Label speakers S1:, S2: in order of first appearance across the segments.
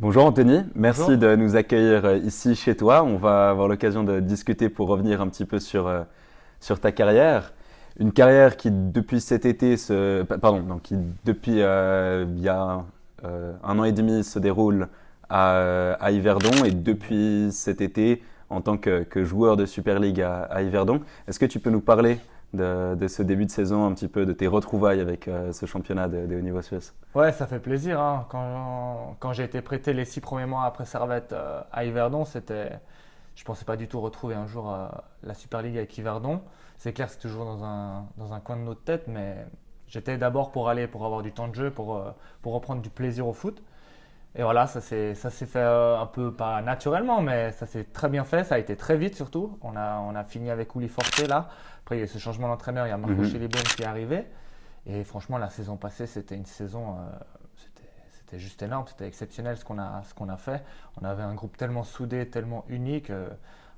S1: Bonjour Anthony, merci
S2: Bonjour.
S1: de nous accueillir ici chez toi. On va avoir l'occasion de discuter pour revenir un petit peu sur ta carrière. Une carrière qui depuis cet été, pardon, non, qui depuis il y a 1 an et demi se déroule à Yverdon et depuis cet été en tant que joueur de Super League à Yverdon. Est-ce que tu peux nous parler de ce début de saison, un petit peu de tes retrouvailles avec ce championnat de haut niveau suisse?
S2: Ouais, ça fait plaisir, hein. Quand j'ai été prêté les 6 premiers mois après Servette à Yverdon, je pensais pas du tout retrouver un jour la Super League avec Yverdon. C'est clair, c'est toujours dans un coin de notre tête, mais j'étais d'abord pour avoir du temps de jeu, pour reprendre du plaisir au foot. Et voilà, ça s'est fait un peu pas naturellement, mais ça s'est très bien fait. Ça a été très vite surtout. On a fini avec Uli Forte là. Après, il y a eu ce changement d'entraîneur. Il y a Marco Schelliboom qui est arrivé. Et franchement, la saison passée, c'était une saison, c'était juste énorme. C'était exceptionnel ce qu'on a fait. On avait un groupe tellement soudé, tellement unique.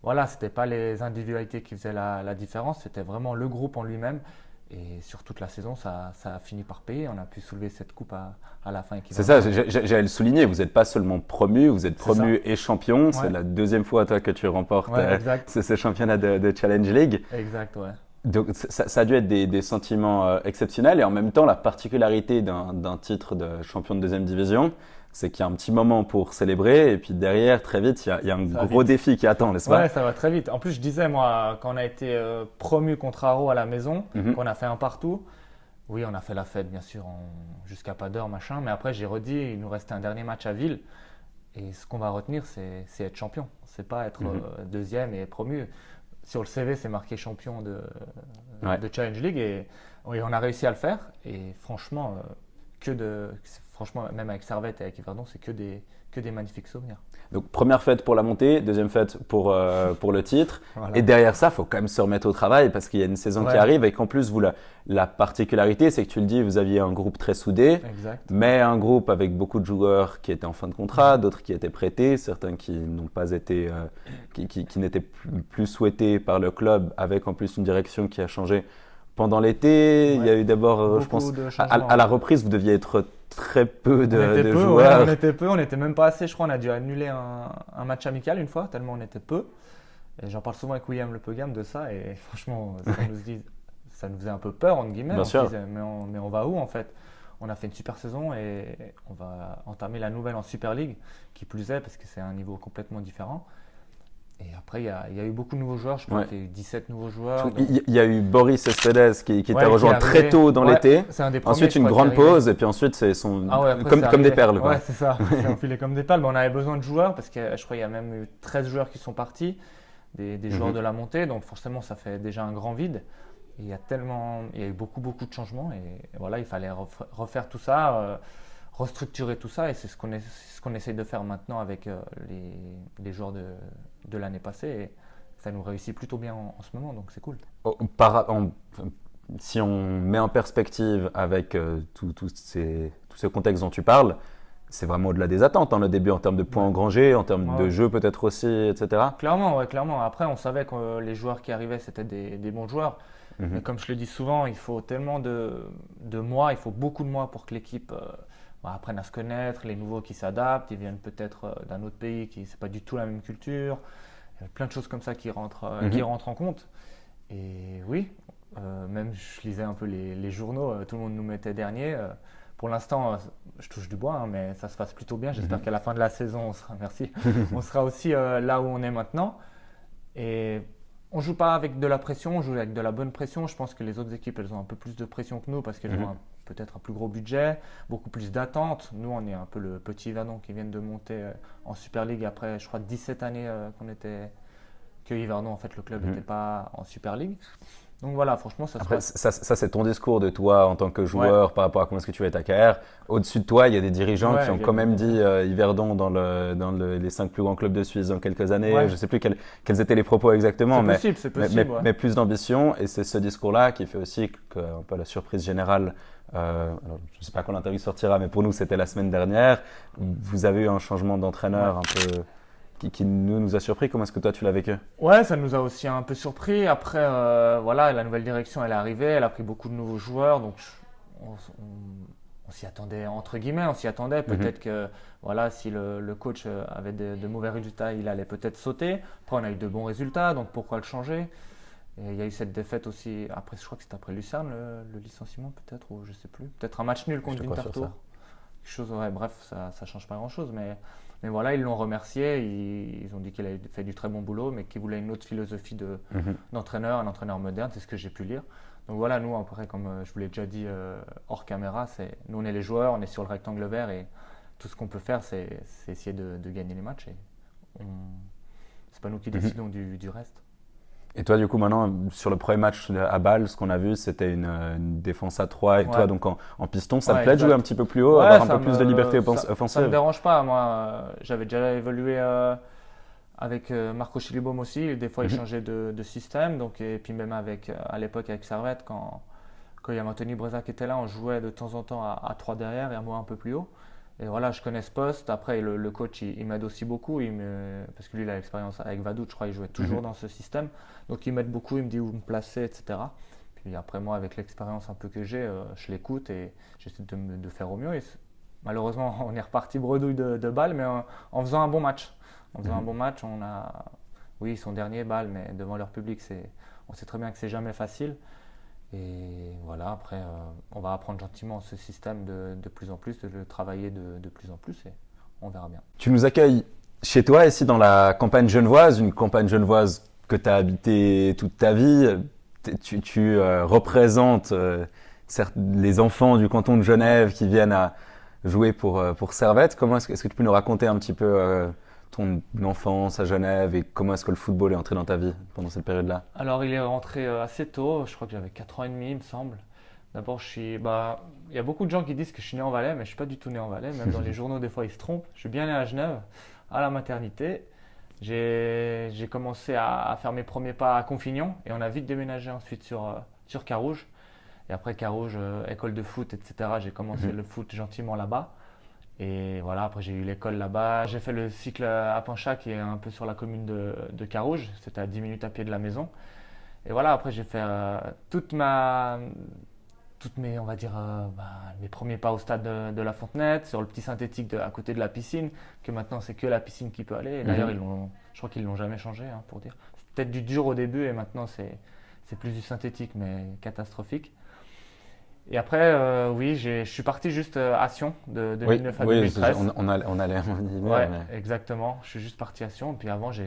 S2: Voilà, c'était pas les individualités qui faisaient la différence. C'était vraiment le groupe en lui-même. Et sur toute la saison, ça a fini par payer. On a pu soulever cette coupe à la fin
S1: C'est ça,
S2: équivalente.
S1: j'allais le souligner, vous n'êtes pas seulement promu, vous êtes
S2: C'est ça.
S1: promu et champion. C'est
S2: Ouais,
S1: la deuxième fois toi que tu remportes
S2: ouais, exact.
S1: ce championnat de Challenge League.
S2: Exact, ouais.
S1: Donc ça a dû être des sentiments exceptionnels et en même temps la particularité d'un titre de champion de deuxième division, c'est qu'il y a un petit moment pour célébrer et puis derrière très vite il y a un
S2: Ça va
S1: gros
S2: vite.
S1: défi qui attend, n'est-ce
S2: Ouais,
S1: pas?
S2: ça va très vite. En plus, je disais, moi, quand on a été promu contre Haro à la maison,
S1: Mhm.
S2: qu'on a fait un partout, oui, on a fait la fête, bien sûr, jusqu'à pas d'heure, machin. Mais après, j'ai redit, il nous restait un dernier match à Ville. Et ce qu'on va retenir, c'est être champion. C'est pas être deuxième et promu. Sur le CV, c'est marqué champion
S1: Ouais.
S2: de Challenge League. Et oui, on a réussi à le faire. Et franchement, franchement, même avec Servette et avec Yverdon, c'est que des magnifiques souvenirs.
S1: Donc première fête pour la montée, deuxième fête pour le titre.
S2: Voilà.
S1: Et derrière ça, il faut quand même se remettre au travail parce qu'il y a une saison qui
S2: Ouais.
S1: arrive et qu'en plus, la particularité, c'est que tu le dis, vous aviez un groupe très soudé,
S2: Exact.
S1: mais un groupe avec beaucoup de joueurs qui étaient en fin de contrat, d'autres qui étaient prêtés, certains qui n'ont pas été, qui n'étaient plus souhaités par le club, avec en plus une direction qui a changé pendant l'été. Il y a
S2: Ouais.
S1: eu d'abord, je
S2: Beaucoup
S1: pense,
S2: de
S1: à
S2: changements.
S1: la reprise, vous deviez être très peu
S2: On était
S1: de
S2: peu, ouais,
S1: joueurs.
S2: on était peu, on était même pas assez. Je crois on a dû annuler un match amical une fois, tellement on était peu. Et j'en parle souvent avec William Le Pegam de ça. Et franchement, ça nous faisait un peu peur, entre guillemets.
S1: Bien
S2: On se
S1: sûr.
S2: disait, mais on va où en fait? On a fait une super saison et on va entamer la nouvelle en Super League, qui plus est, parce que c'est un niveau complètement différent. Et après, il y a eu beaucoup de nouveaux joueurs. Je crois
S1: Ouais.
S2: qu'il y a eu 17 nouveaux joueurs.
S1: Il y a eu Boris Cespedes qui
S2: Ouais,
S1: t'a
S2: qui
S1: rejoint
S2: est
S1: très
S2: arrivé.
S1: tôt dans
S2: Ouais,
S1: l'été.
S2: c'est un des premiers,
S1: Ensuite,
S2: je
S1: une
S2: crois, qui est
S1: grande
S2: arrivé.
S1: pause et puis ensuite,
S2: Ah ouais, après,
S1: comme
S2: c'est
S1: des
S2: arrivé.
S1: perles, quoi.
S2: Ouais, c'est ça. C'est enfilé comme des perles. Mais on avait besoin de joueurs parce que je crois qu'il y a même eu 13 joueurs qui sont partis, des joueurs de la montée. Donc forcément, ça fait déjà un grand vide. Et il y a eu beaucoup, beaucoup de changements. Et voilà, il fallait refaire tout ça, restructurer tout ça. Et c'est ce qu'on essaye de faire maintenant avec les joueurs de l'année passée. Et ça nous réussit plutôt bien en ce moment. Donc c'est cool.
S1: Oh, si on met en perspective avec tout ce contexte dont tu parles, c'est vraiment au-delà des attentes, hein, le début en termes de points
S2: Ouais.
S1: engrangés, en termes de
S2: Ouais.
S1: jeu peut-être aussi, etc.
S2: Clairement, ouais, clairement. Après, on savait que les joueurs qui arrivaient, c'était des bons joueurs. Mais
S1: Mhm.
S2: comme je le dis souvent, il faut tellement de mois, il faut beaucoup de mois pour que l'équipe apprenne à se connaître, les nouveaux qui s'adaptent, ils viennent peut-être d'un autre pays qui c'est pas du tout la même culture. Il y a plein de choses comme ça qui
S1: Mhm.
S2: rentrent en compte. Et oui, même je lisais un peu les journaux, tout le monde nous mettait dernier. Pour l'instant, je touche du bois, hein, mais ça se passe plutôt bien. J'espère qu'à la fin de la saison, merci, on sera aussi là où on est maintenant. Et on joue pas avec de la pression, on joue avec de la bonne pression. Je pense que les autres équipes, elles ont un peu plus de pression que nous parce qu'elles ont peut-être un plus gros budget, beaucoup plus d'attentes. Nous, on est un peu le petit Yverdon qui viennent de monter en Super League après, je crois, 17 années que Yverdon, en fait, le club n'était pas en Super League. Donc voilà, franchement, ça se
S1: Après,
S2: passe.
S1: ça, c'est ton discours de toi en tant que joueur par rapport à comment est-ce que tu vas ta carrière. Au-dessus de toi, il y a des dirigeants
S2: Ouais,
S1: qui ont
S2: il y a
S1: quand
S2: des-
S1: même dit Yverdon les 5 plus grands clubs de Suisse dans quelques années.
S2: Ouais.
S1: Je ne sais plus quels étaient les propos exactement,
S2: C'est
S1: mais,
S2: possible, ouais.
S1: mais plus d'ambition. Et c'est ce discours-là qui fait aussi que, un peu la surprise générale. Alors, je ne sais pas quand l'interview sortira, mais pour nous, c'était la semaine dernière. Vous avez eu un changement d'entraîneur un peu qui nous a surpris. Comment est-ce que toi, tu l'as vécu?
S2: Ouais, ça nous a aussi un peu surpris. Après, voilà, la nouvelle direction, elle est arrivée, elle a pris beaucoup de nouveaux joueurs, donc on on s'y attendait, entre guillemets, on s'y attendait. Peut-être que voilà, si le coach avait de mauvais résultats, il allait peut-être sauter. Après, on a eu de bons résultats, donc pourquoi le changer? Et il y a eu cette défaite aussi. Après, je crois que c'était après Lucerne, le licenciement, peut-être, ou je sais plus. Peut-être un match nul contre Winterthur. Quelque chose, ouais, bref, ça ne change pas grand-chose. Mais voilà, ils l'ont remercié. Ils ont dit qu'il avait fait du très bon boulot, mais qu'il voulait une autre philosophie d'entraîneur, un entraîneur moderne, c'est ce que j'ai pu lire. Donc voilà, nous, après, comme je vous l'ai déjà dit hors caméra, nous, on est les joueurs, on est sur le rectangle vert et tout ce qu'on peut faire, c'est essayer de gagner les matchs. Et c'est pas nous qui décidons du reste.
S1: Et toi, du coup, maintenant, sur le premier match à Bâle, ce qu'on a vu, c'était une défense à 3 et toi, donc en piston. Ça te plaît de jouer un petit peu plus haut, avoir un peu plus de liberté offensive?
S2: Ça me dérange pas. Moi, j'avais déjà évolué avec Marco Schlibom aussi. Des fois, il changeait de système. Donc, et puis même à l'époque avec Servette, quand il y avait Anthony Breza qui était là, on jouait de temps en temps à 3 derrière et à moi un peu plus haut. Et voilà, je connais ce poste. Après, le coach, il m'aide aussi beaucoup. Parce que lui, il a l'expérience avec Vaduz, je crois, il jouait toujours dans ce système. Donc, il m'aide beaucoup, il me dit où me placer, etc. Puis après, moi, avec l'expérience un peu que j'ai, je l'écoute et j'essaie de faire au mieux. Et malheureusement, on est reparti bredouille de Bâle, mais en faisant un bon match. En faisant un bon match, oui, ils sont derniers Bâle, mais devant leur public, on sait très bien que c'est jamais facile. Et voilà, après, on va apprendre gentiment ce système de plus en plus, de le travailler de plus en plus et on verra bien.
S1: Tu nous accueilles chez toi, ici dans la campagne genevoise, une campagne genevoise que tu as habité toute ta vie. Tu représentes les enfants du canton de Genève qui viennent à jouer pour Servette. Est-ce que tu peux nous raconter un petit peu ton enfance à Genève et comment est-ce que le football est entré dans ta vie pendant cette période-là?
S2: Alors, il est rentré assez tôt, je crois que j'avais 4 ans et demi, il me semble. D'abord, il y a beaucoup de gens qui disent que je suis né en Valais, mais je ne suis pas du tout né en Valais. Même dans les journaux, des fois, ils se trompent. Je suis bien né à Genève, à la maternité. J'ai commencé à faire mes premiers pas à Confignon et on a vite déménagé ensuite sur Carouge. Et après Carouge, école de foot, etc., j'ai commencé le foot gentiment là-bas. Et voilà, après j'ai eu l'école là-bas. J'ai fait le cycle à Panchat qui est un peu sur la commune de Carouge. C'était à 10 minutes à pied de la maison. Et voilà, après j'ai fait on va dire, mes premiers pas au stade de la Fontenette, sur le petit synthétique à côté de la piscine, que maintenant c'est que la piscine qui peut aller. Et d'ailleurs, je crois qu'ils ne l'ont jamais changé, pour dire. C'est peut-être du dur au début et maintenant c'est plus du synthétique, mais catastrophique. Et après, oui, je suis parti juste à Sion de 2009 à 2013.
S1: On allait en venir.
S2: Ouais, exactement. Je suis juste parti à Sion. Puis avant, je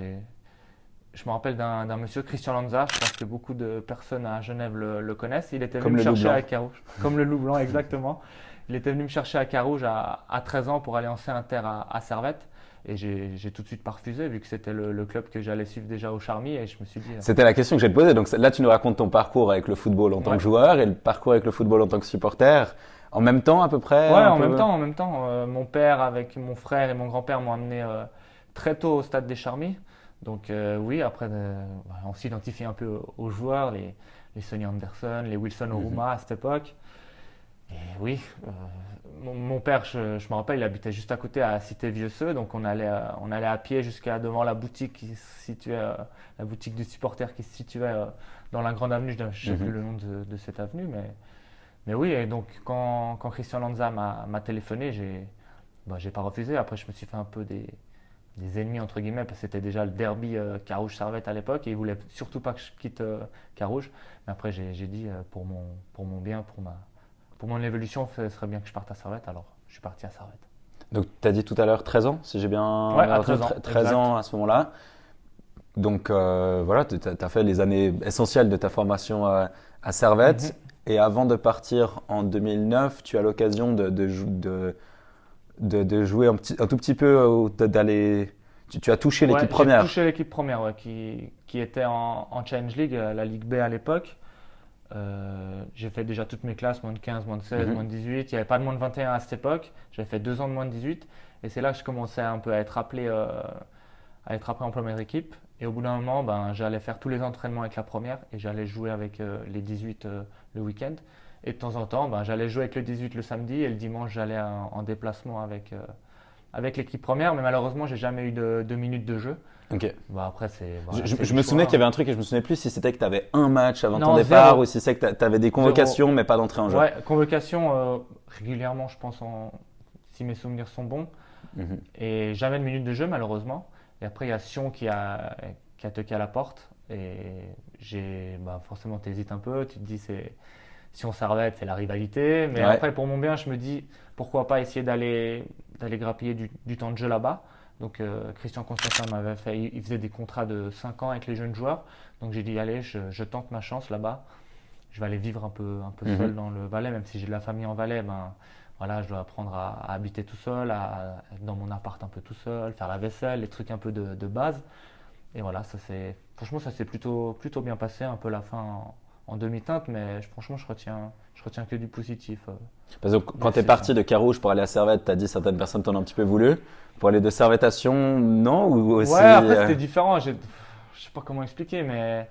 S2: me rappelle d'un monsieur, Christian Lanza, je pense que beaucoup de personnes à Genève le connaissent. Il était venu me chercher à Carouge. Comme le loup blanc, exactement. Il était venu me chercher à Carouge à 13 ans pour aller en C-Inter à Servette. Et j'ai tout de suite pas refusé, vu que c'était le club que j'allais suivre déjà au Charmy. Et je me suis dit.
S1: C'était la question que j'ai te poser. Donc là, tu nous racontes ton parcours avec le football en tant que joueur et le parcours avec le football en tant que supporter. En même temps, à peu près?
S2: Ouais, en même temps. Mon père, avec mon frère et mon grand-père, m'ont amené très tôt au stade des Charmy. Donc oui, après, on s'identifie un peu aux joueurs, les Sonny Anderson, les Wilson Oruma à cette époque. Et oui, mon père, je me rappelle, il habitait juste à côté à Cité-Vieux-Seux, donc on allait à pied jusqu'à devant la boutique qui se situait, la boutique du supporter qui se situait dans la grande avenue, je ne sais plus le nom de cette avenue, mais oui, et donc quand Christian Lanza m'a téléphoné, j'ai pas refusé. Après, je me suis fait un peu des ennemis entre guillemets parce que c'était déjà le derby Carouge-Servette à l'époque et ils voulaient surtout pas que je quitte Carouge. Mais après j'ai dit pour mon bien, pour mon évolution, ce serait bien que je parte à Servette, alors je suis parti à Servette.
S1: Donc tu as dit tout à l'heure 13 ans, si j'ai bien
S2: à 13 ans,
S1: 13 ans à ce moment-là. Donc voilà, tu as fait les années essentielles de ta formation à Servette et avant de partir en 2009, tu as l'occasion de jouer un tout petit peu, d'aller. Tu as touché l'équipe première.
S2: J'ai touché l'équipe première, qui était en Challenge League, la Ligue B à l'époque. J'ai fait déjà toutes mes classes, moins de 15, moins de 16, moins de 18. Il n'y avait pas de moins de 21 à cette époque. J'avais fait 2 ans de moins de 18. Et c'est là que je commençais un peu à être appelé en première équipe. Et au bout d'un moment, j'allais faire tous les entraînements avec la première et j'allais jouer avec les 18 le week-end. Et de temps en temps, j'allais jouer avec le 18 le samedi et le dimanche, j'allais en déplacement avec avec l'équipe première, mais malheureusement, j'ai jamais eu de minutes de jeu.
S1: Ok.
S2: Bah, après,
S1: Je me souvenais qu'il y avait un truc et je me souvenais plus si c'était que tu avais un match avant ton
S2: Non,
S1: départ
S2: zéro.
S1: ou si c'est que tu avais des convocations mais pas d'entrée en jeu.
S2: Ouais, convocation régulièrement, je pense, si mes souvenirs sont bons.
S1: Mhm.
S2: Et jamais de minutes de jeu, malheureusement. Et après, il y a Sion qui a toqué à la porte. Et forcément, tu hésites un peu. Tu te dis, Sion Servette, c'est la rivalité. Mais
S1: Ouais.
S2: après, pour mon bien, je me dis, pourquoi pas essayer d'aller grappiller du temps de jeu là-bas. Donc, Christian Constantin m'avait fait, il faisait des contrats de 5 ans avec les jeunes joueurs. Donc, j'ai dit, allez, je tente ma chance là-bas. Je vais aller vivre un peu seul dans le Valais, même si j'ai de la famille en Valais. Voilà, je dois apprendre à habiter tout seul, à être dans mon appart un peu tout seul, faire la vaisselle, les trucs un peu de base. Et voilà, franchement, ça s'est plutôt bien passé, un peu la fin en demi-teinte, mais franchement, je retiens que du positif.
S1: Parce que quand tu es parti de Carouge pour aller à Servette, tu as dit certaines personnes t'en ont un petit peu voulu. Pour aller de Servette à Sion, non ou aussi,
S2: Ouais, après, c'était différent. Je sais pas comment expliquer, mais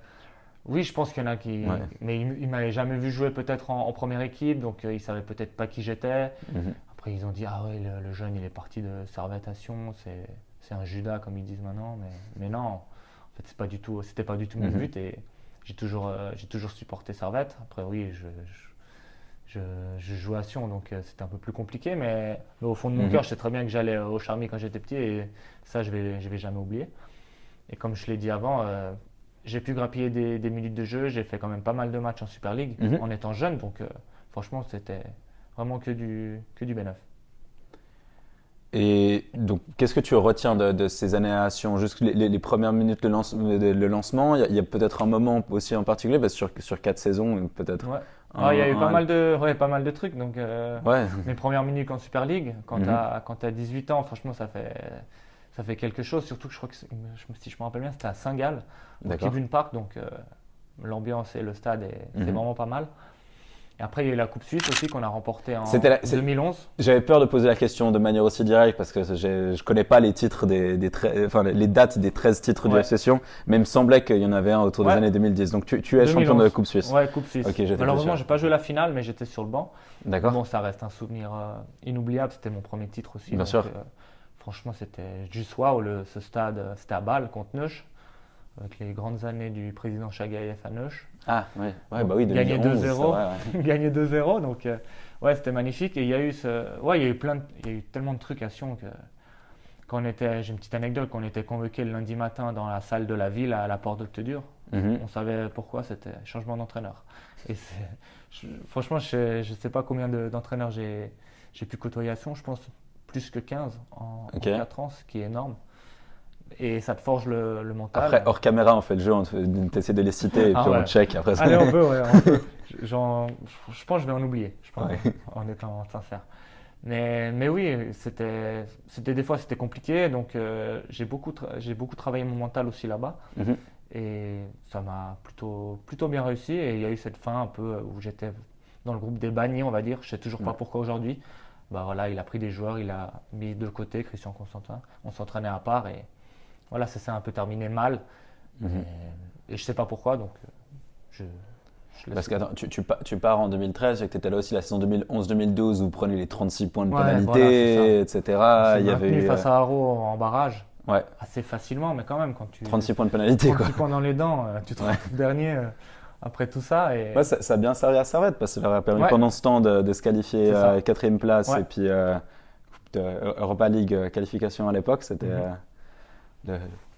S2: oui, je pense qu'il y en a qui.
S1: Ouais.
S2: Mais ils m'avaient jamais vu jouer peut-être en première équipe, donc ils savaient peut-être pas qui j'étais.
S1: Mhm.
S2: Après, ils ont dit, ah ouais, le jeune, il est parti de Servette à Sion, c'est un Judas, comme ils disent maintenant. Mais non, en fait, c'était pas du tout mon but et j'ai toujours supporté Servette. Après, oui, je joue à Sion, donc c'était un peu plus compliqué, mais au fond de mon cœur, je sais très bien que j'allais au Charmy quand j'étais petit et ça, je vais jamais oublier. Et comme je l'ai dit avant, j'ai pu grappiller des minutes de jeu, j'ai fait quand même pas mal de matchs en Super League en étant jeune, donc franchement, c'était vraiment que du bénéf.
S1: Et donc, qu'est-ce que tu retiens de ces années à Sion? Juste les premières minutes, le lancement, il y a peut-être un moment aussi en particulier, parce que sur 4 saisons, peut-être.
S2: Ouais. Il y a eu pas mal de trucs. Donc,
S1: Ouais.
S2: mes premières minutes en Super League, quand tu as 18 ans, franchement, ça fait quelque chose. Surtout que je crois que, si je me rappelle bien, c'était à Saint-Gall, au
S1: D'accord.
S2: Tribune Park. Donc, l'ambiance et le stade, c'est vraiment pas mal. Et après, il y a eu la Coupe Suisse aussi qu'on a remportée en 2011.
S1: J'avais peur de poser la question de manière aussi directe parce que je connais pas les titres les dates des 13 titres du FC Sion, mais il me semblait qu'il y en avait un autour des années 2010. Donc tu es
S2: 2011.
S1: champion de la Coupe Suisse.
S2: Ouais, Coupe Suisse.
S1: Okay,
S2: malheureusement, j'ai pas joué la finale, mais j'étais sur le banc.
S1: D'accord.
S2: Bon, ça reste un souvenir inoubliable. C'était mon premier titre aussi.
S1: Bien sûr.
S2: Franchement, c'était juste waouh. Ce stade, c'était à Bâle contre Neuch, avec les grandes années du président Chagaïef à Neuch.
S1: Ah ouais, bah oui, 2011.
S2: Gagné 2-0,
S1: ouais.
S2: Gagné 2-0, donc ouais, c'était magnifique. Et il y a eu il y a eu tellement de trucs à Sion que j'ai une petite anecdote, quand on était convoqué le lundi matin dans la salle de la ville à la Porte d'Octodure, on savait pourquoi, c'était changement d'entraîneur. Et franchement, je sais pas combien d'entraîneurs j'ai pu côtoyer à Sion, je pense plus que 15 en 4 ans, ce qui est énorme. Et ça te forge le mental.
S1: Après, hors caméra, on fait le jeu, on essaie de les citer et puis on check après ça.
S2: Allez, on peut. Je pense que je vais en oublier, en étant sincère. Mais oui, des fois c'était compliqué, donc j'ai beaucoup travaillé mon mental aussi là-bas. Et ça m'a plutôt bien réussi. Et il y a eu cette fin un peu où j'étais dans le groupe des bannis, on va dire. Je sais toujours pas pourquoi aujourd'hui. Voilà, il a pris des joueurs, il a mis de côté Christian Constantin. On s'entraînait à part et voilà, ça s'est un peu terminé mal. Et je sais pas pourquoi, donc je laisse.
S1: Parce que attends, tu pars en 2013, et que tu étais là aussi la saison 2011-2012 où vous prenez les 36 points de pénalité, etc.
S2: Il y avait eu face à Haro en barrage.
S1: Ouais.
S2: Assez facilement, mais quand même, quand
S1: 36 points de pénalité,
S2: 36 points dans les dents, tu te retrouves dernier après tout ça. Et...
S1: Ouais, ça a bien servi à Servette parce que ça leur a permis pendant ce temps de se qualifier à 4e place et puis Europa League qualification à l'époque, c'était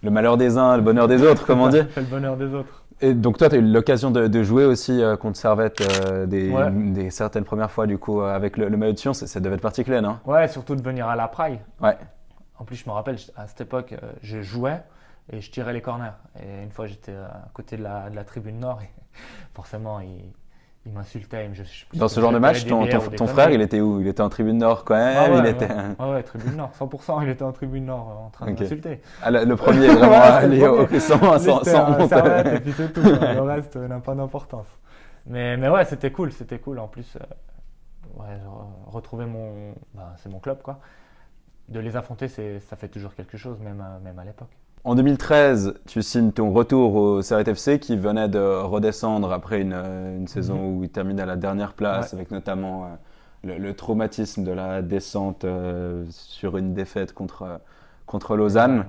S1: le malheur des uns, le bonheur des autres, comme on dit.
S2: C'est le bonheur des autres.
S1: Et donc toi, tu as eu l'occasion de jouer aussi contre Servette des certaines premières fois du coup avec le maillot de Sion, ça devait être particulier, non?
S2: Ouais, surtout de venir à la Praille.
S1: Ouais.
S2: En plus, je me rappelle, à cette époque, je jouais et je tirais les corners. Et une fois, j'étais à côté de la tribune nord et forcément, il m'insultait.
S1: Dans ce genre de match, ton frère, il était où? Il était en tribune nord quand même?
S2: Ouais, tribune nord, 100%. Il était en tribune nord en train de m'insulter.
S1: Ah, le premier, vraiment, aller sans honte.
S2: Servette, et puis c'est tout. Le reste n'a pas d'importance. Mais ouais, c'était cool. En plus, retrouver c'est mon club, quoi. De les affronter, ça fait toujours quelque chose, même à l'époque.
S1: En 2013, tu signes ton retour au Servette FC qui venait de redescendre après une saison où il termine à la dernière place avec notamment le traumatisme de la descente sur une défaite contre Lausanne.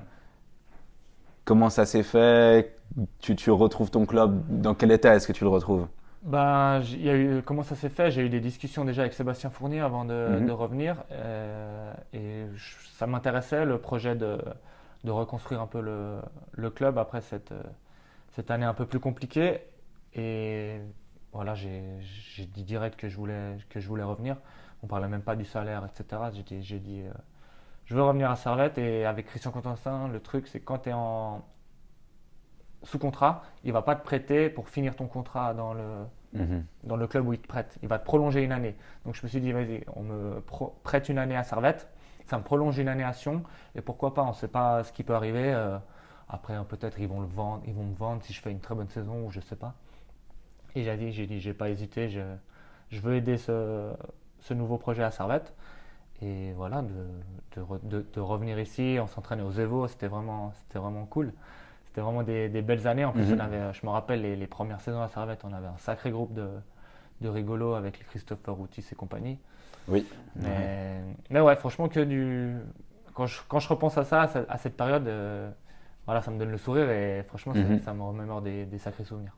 S1: Comment ça s'est fait? Tu retrouves ton club, dans quel état est-ce que tu le retrouves?
S2: Ben, comment ça s'est fait? J'ai eu des discussions déjà avec Sébastien Fournier avant de revenir. Ça m'intéressait, le projet de reconstruire un peu le club après cette année un peu plus compliquée. Et voilà, j'ai dit direct que je voulais revenir. On parlait même pas du salaire, etc. J'ai dit je veux revenir à Servette. Et avec Christian Constantin, le truc, c'est que quand tu es sous contrat, il va pas te prêter pour finir ton contrat dans le club où il te prête. Il va te prolonger une année. Donc je me suis dit, vas-y, on me prête une année à Servette, ça me prolonge une année à Sion, et pourquoi pas, on ne sait pas ce qui peut arriver. Après, peut-être ils vont me vendre si je fais une très bonne saison ou je sais pas. Et j'ai pas hésité, je veux aider ce nouveau projet à Servette. Et voilà, de revenir ici, on s'entraînait aux Evo, c'était vraiment cool. C'était vraiment des belles années. En plus, je me rappelle les premières saisons à Servette, on avait un sacré groupe de rigolos avec les Christopher Routis et compagnie.
S1: Oui.
S2: Mais ouais, franchement, quand je repense à ça, à cette période, voilà, ça me donne le sourire et franchement, ça me remémore des sacrés souvenirs.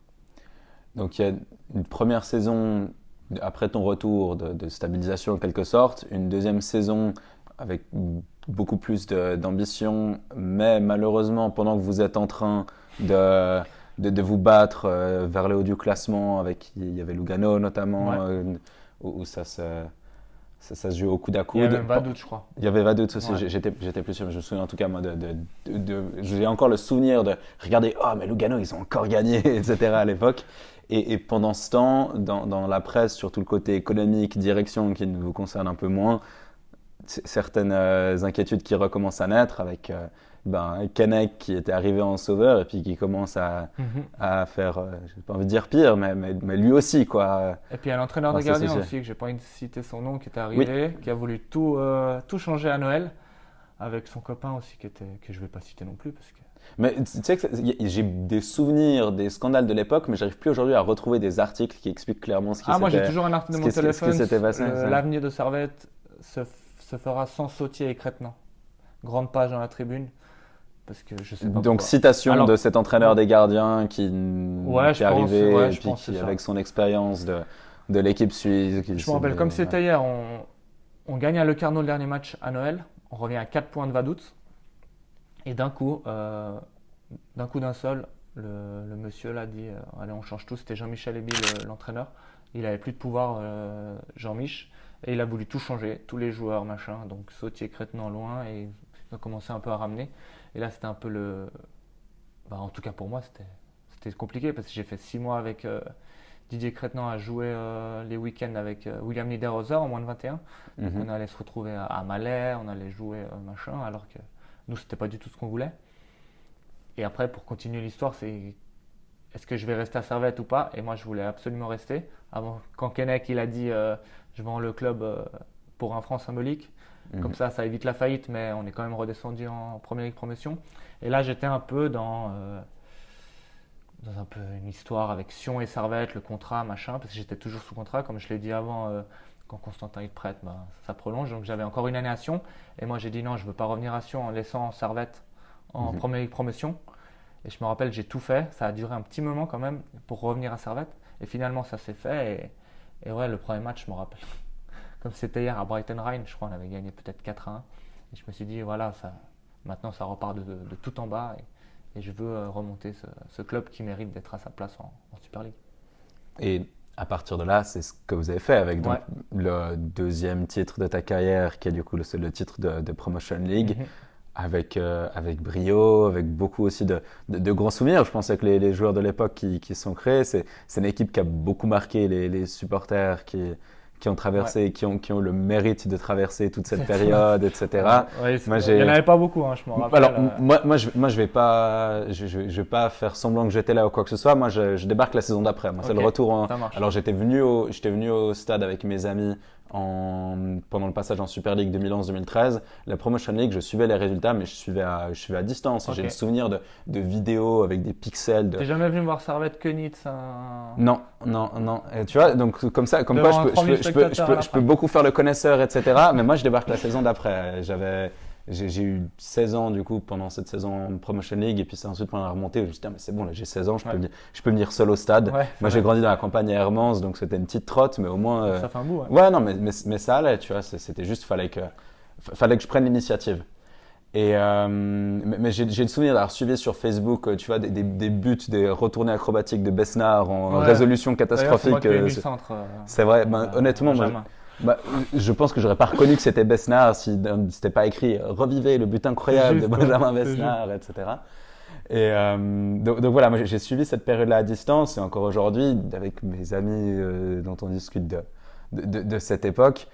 S1: Donc il y a une première saison après ton retour de stabilisation en quelque sorte, une deuxième saison avec beaucoup plus d'ambition, mais malheureusement pendant que vous êtes en train de vous battre vers le haut du classement, il y avait Lugano notamment, où ça se joue au coude à coude.
S2: Il y avait même Vaduz, je crois.
S1: Il y avait Vaduz aussi, j'étais plus sûr, mais je me souviens en tout cas moi j'ai encore le souvenir de regarder, oh mais Lugano ils ont encore gagné, etc. à l'époque. Et pendant ce temps, dans la presse, sur tout le côté économique, direction qui nous concerne un peu moins, certaines inquiétudes qui recommencent à naître avec Keinec qui était arrivé en sauveur et puis qui commence à faire, j'ai pas envie de dire pire, mais lui aussi quoi.
S2: Et puis il y a l'entraîneur des gardiens aussi, que j'ai pas envie de citer son nom, qui est arrivé, qui a voulu tout changer à Noël, avec son copain aussi que je vais pas citer non plus parce que.
S1: Mais tu sais que j'ai des souvenirs des scandales de l'époque, mais j'arrive plus aujourd'hui à retrouver des articles qui expliquent clairement ce qui s'était passé.
S2: Moi j'ai toujours un article de mon téléphone. L'avenir de Servette se fera sans Sautier et Crétenant. Grande page dans la tribune. Parce que je sais pas.
S1: Donc citation de cet entraîneur des gardiens qui est arrivé et puis qui, avec son expérience de l'équipe suisse.
S2: Je me rappelle comme c'était hier, on gagne à Le Carnot le dernier match à Noël, on revient à 4 points de Vaduz. Et d'un coup d'un seul, le monsieur là dit allez on change tout. C'était Jean-Michel Ebi l'entraîneur. Il avait plus de pouvoir, Jean-Mich, et il a voulu tout changer, tous les joueurs machin. Donc Sautier, Crétenant loin et il a commencé un peu à ramener. Et là c'était un peu en tout cas pour moi c'était compliqué parce que j'ai fait 6 mois avec Didier Crétenant à jouer les week-ends avec William Niederhauser en moins de 21. Donc on allait se retrouver à Malais, on allait jouer machin alors que nous, c'était pas du tout ce qu'on voulait. Et après, pour continuer l'histoire, c'est est-ce que je vais rester à Servette ou pas? Et moi, je voulais absolument rester. Quand Keinec il a dit je vends le club pour un franc symbolique, comme ça évite la faillite, mais on est quand même redescendu en première ligue promotion. Et là, j'étais un peu dans un peu une histoire avec Sion et Servette, le contrat, machin, parce que j'étais toujours sous contrat, comme je l'ai dit avant. Quand Constantin il prête, ça prolonge. Donc j'avais encore une année à Sion. Et moi j'ai dit non, je ne veux pas revenir à Sion en laissant Servette en première ligue promotion. Et je me rappelle, j'ai tout fait. Ça a duré un petit moment quand même pour revenir à Servette. Et finalement ça s'est fait. Et ouais, le premier match, je me rappelle. Comme c'était hier à Brighton Rhine, je crois on avait gagné peut-être 4-1. Et je me suis dit voilà, maintenant ça repart de tout en bas. Et je veux remonter ce club qui mérite d'être à sa place en Super League.
S1: Et à partir de là, c'est ce que vous avez fait avec donc, le deuxième titre de ta carrière, qui est du coup le titre de Promotion League, avec brio, avec beaucoup aussi de grands souvenirs. Je pensais que les joueurs de l'époque qui sont créés, c'est une équipe qui a beaucoup marqué les supporters qui ont traversé, qui ont le mérite de traverser toute cette période, etc.
S2: Il n'y en avait pas beaucoup, je m'en rappelle.
S1: Alors, moi, je vais pas faire semblant que j'étais là ou quoi que ce soit. Moi, je débarque la saison d'après. Moi, c'est le retour. Alors, j'étais venu au stade avec mes amis pendant le passage en Super League 2011-2013. La Promotion League, je suivais les résultats, mais je suivais à distance.
S2: Ok.
S1: J'ai le souvenir de vidéos avec des pixels.
S2: T'es jamais venu me voir Servette Könitz
S1: Non. Et tu vois, donc comme ça, comme
S2: Devant
S1: quoi,
S2: 3000 spectateurs à la
S1: je peux beaucoup faire le connaisseur, etc. Mais moi, je débarque la saison d'après. J'ai eu 16 ans du coup pendant cette saison Promotion League, et puis c'est ensuite pendant la remontée où je me suis dit, ah, mais c'est bon, là j'ai 16 ans, je peux venir seul au stade.
S2: Ouais,
S1: Moi j'ai grandi dans la campagne à Hermance, donc c'était une petite trotte, mais au moins.
S2: Ça fait un bout.
S1: Ouais, non, mais ça allait, tu vois, c'était juste, fallait que je prenne l'initiative. Et mais j'ai le souvenir d'avoir suivi sur Facebook, tu vois, des buts, des retournées acrobatiques de Besnard en résolution catastrophique. C'est vrai, honnêtement, je pense que j'aurais pas reconnu que c'était Besnard si c'était pas écrit revivez le but incroyable de Benjamin Besnard, etc. Et donc voilà, moi j'ai suivi cette période-là à distance, et encore aujourd'hui, avec mes amis dont on discute de cette époque,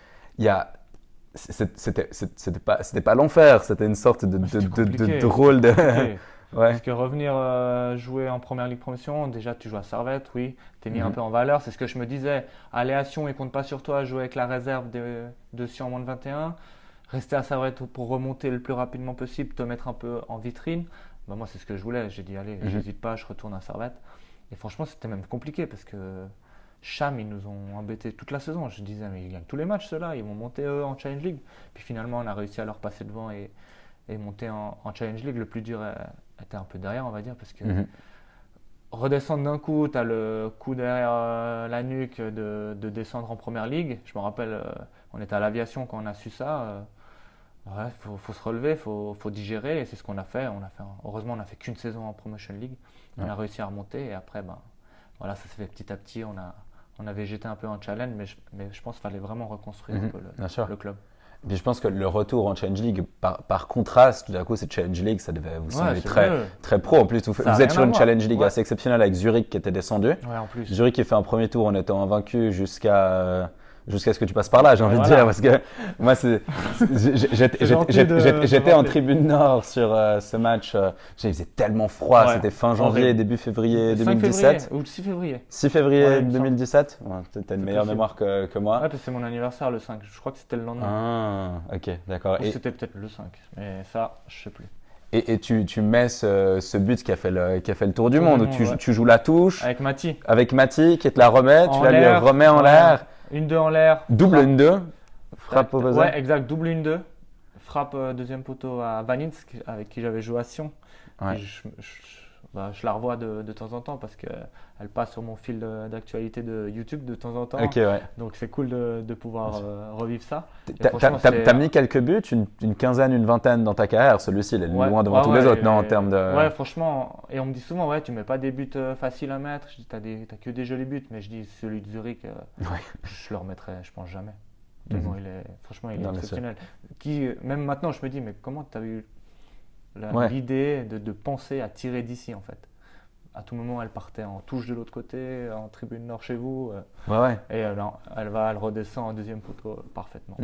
S1: c'était pas l'enfer, c'était une sorte de drôle de. Ouais.
S2: Parce que revenir jouer en première ligue promotion, déjà tu joues à Servette, oui, t'es mis un peu en valeur, c'est ce que je me disais. Aller à Sion, ils comptent pas sur toi, jouer avec la réserve de Sion en moins de 21, rester à Servette pour remonter le plus rapidement possible, te mettre un peu en vitrine. Bah, moi, c'est ce que je voulais, j'ai dit allez, j'hésite pas, je retourne à Servette. Et franchement, c'était même compliqué parce que Cham, ils nous ont embêtés toute la saison. Je disais, mais ils gagnent tous les matchs, ceux-là, ils vont monter en Challenge League. Puis finalement, on a réussi à leur passer devant et monter en Challenge League. Le plus dur était un peu derrière, on va dire, parce que redescendre d'un coup, tu as le coup derrière la nuque de descendre en première ligue. Je me rappelle, on était à l'aviation quand on a su ça. Ouais, faut se relever, faut digérer, et c'est ce qu'on a fait. Heureusement, on n'a fait qu'une saison en Promotion League. On a réussi à remonter, et après, voilà, ça s'est fait petit à petit. On avait jeté un peu en challenge, mais je pense qu'il fallait vraiment reconstruire un peu le club.
S1: Puis je pense que le retour en Challenge League, par contraste, tout d'un coup, cette Challenge League, ça devait vous sembler très pro. En plus, vous êtes sur une Challenge League assez exceptionnelle avec Zurich qui était descendu.
S2: Ouais, en plus.
S1: Zurich qui fait un premier tour en étant invaincu jusqu'à ce que tu passes par là, j'ai envie de dire, parce que moi, j'étais en tribune nord sur ce match. Il faisait tellement froid, c'était fin janvier, début février 2017.
S2: Ou le 6 février.
S1: 6 février 2017. Ouais, t'as une meilleure mémoire que moi.
S2: Ouais, parce que c'est mon anniversaire le 5. Je crois que c'était le lendemain.
S1: Ah, ok, d'accord.
S2: Ou c'était peut-être le 5, mais ça, je sais plus.
S1: Et tu mets ce but qui a fait le tour du monde, où tu joues la touche.
S2: Avec Mati.
S1: Avec Mati qui te la remet, tu la lui remets en l'air.
S2: Une 2 en l'air.
S1: Double une 2. Frappe au buzzer.
S2: Ouais, exact, double une 2. Frappe deuxième poteau à Vanitz, avec qui j'avais joué à Sion.
S1: Ouais.
S2: Je la revois de temps en temps parce qu'elle passe sur mon fil d'actualité de YouTube de temps en temps.
S1: Ok, ouais.
S2: Donc c'est cool de pouvoir revivre ça.
S1: T'as mis quelques buts, une quinzaine, une vingtaine dans ta carrière. Celui-ci, il est loin devant tous les autres, non, en termes de.
S2: Ouais, franchement. Et on me dit souvent, ouais, tu mets pas des buts faciles à mettre. Je dis, t'as que des jolis buts. Mais je dis, celui de Zurich, je le remettrai, je pense jamais. Tellement il est exceptionnel. Même maintenant, je me dis, mais comment tu as eu l'idée de penser à tirer d'ici, en fait? À tout moment, elle partait en touche de l'autre côté, en tribune nord chez vous. Et elle redescend en deuxième poteau parfaitement.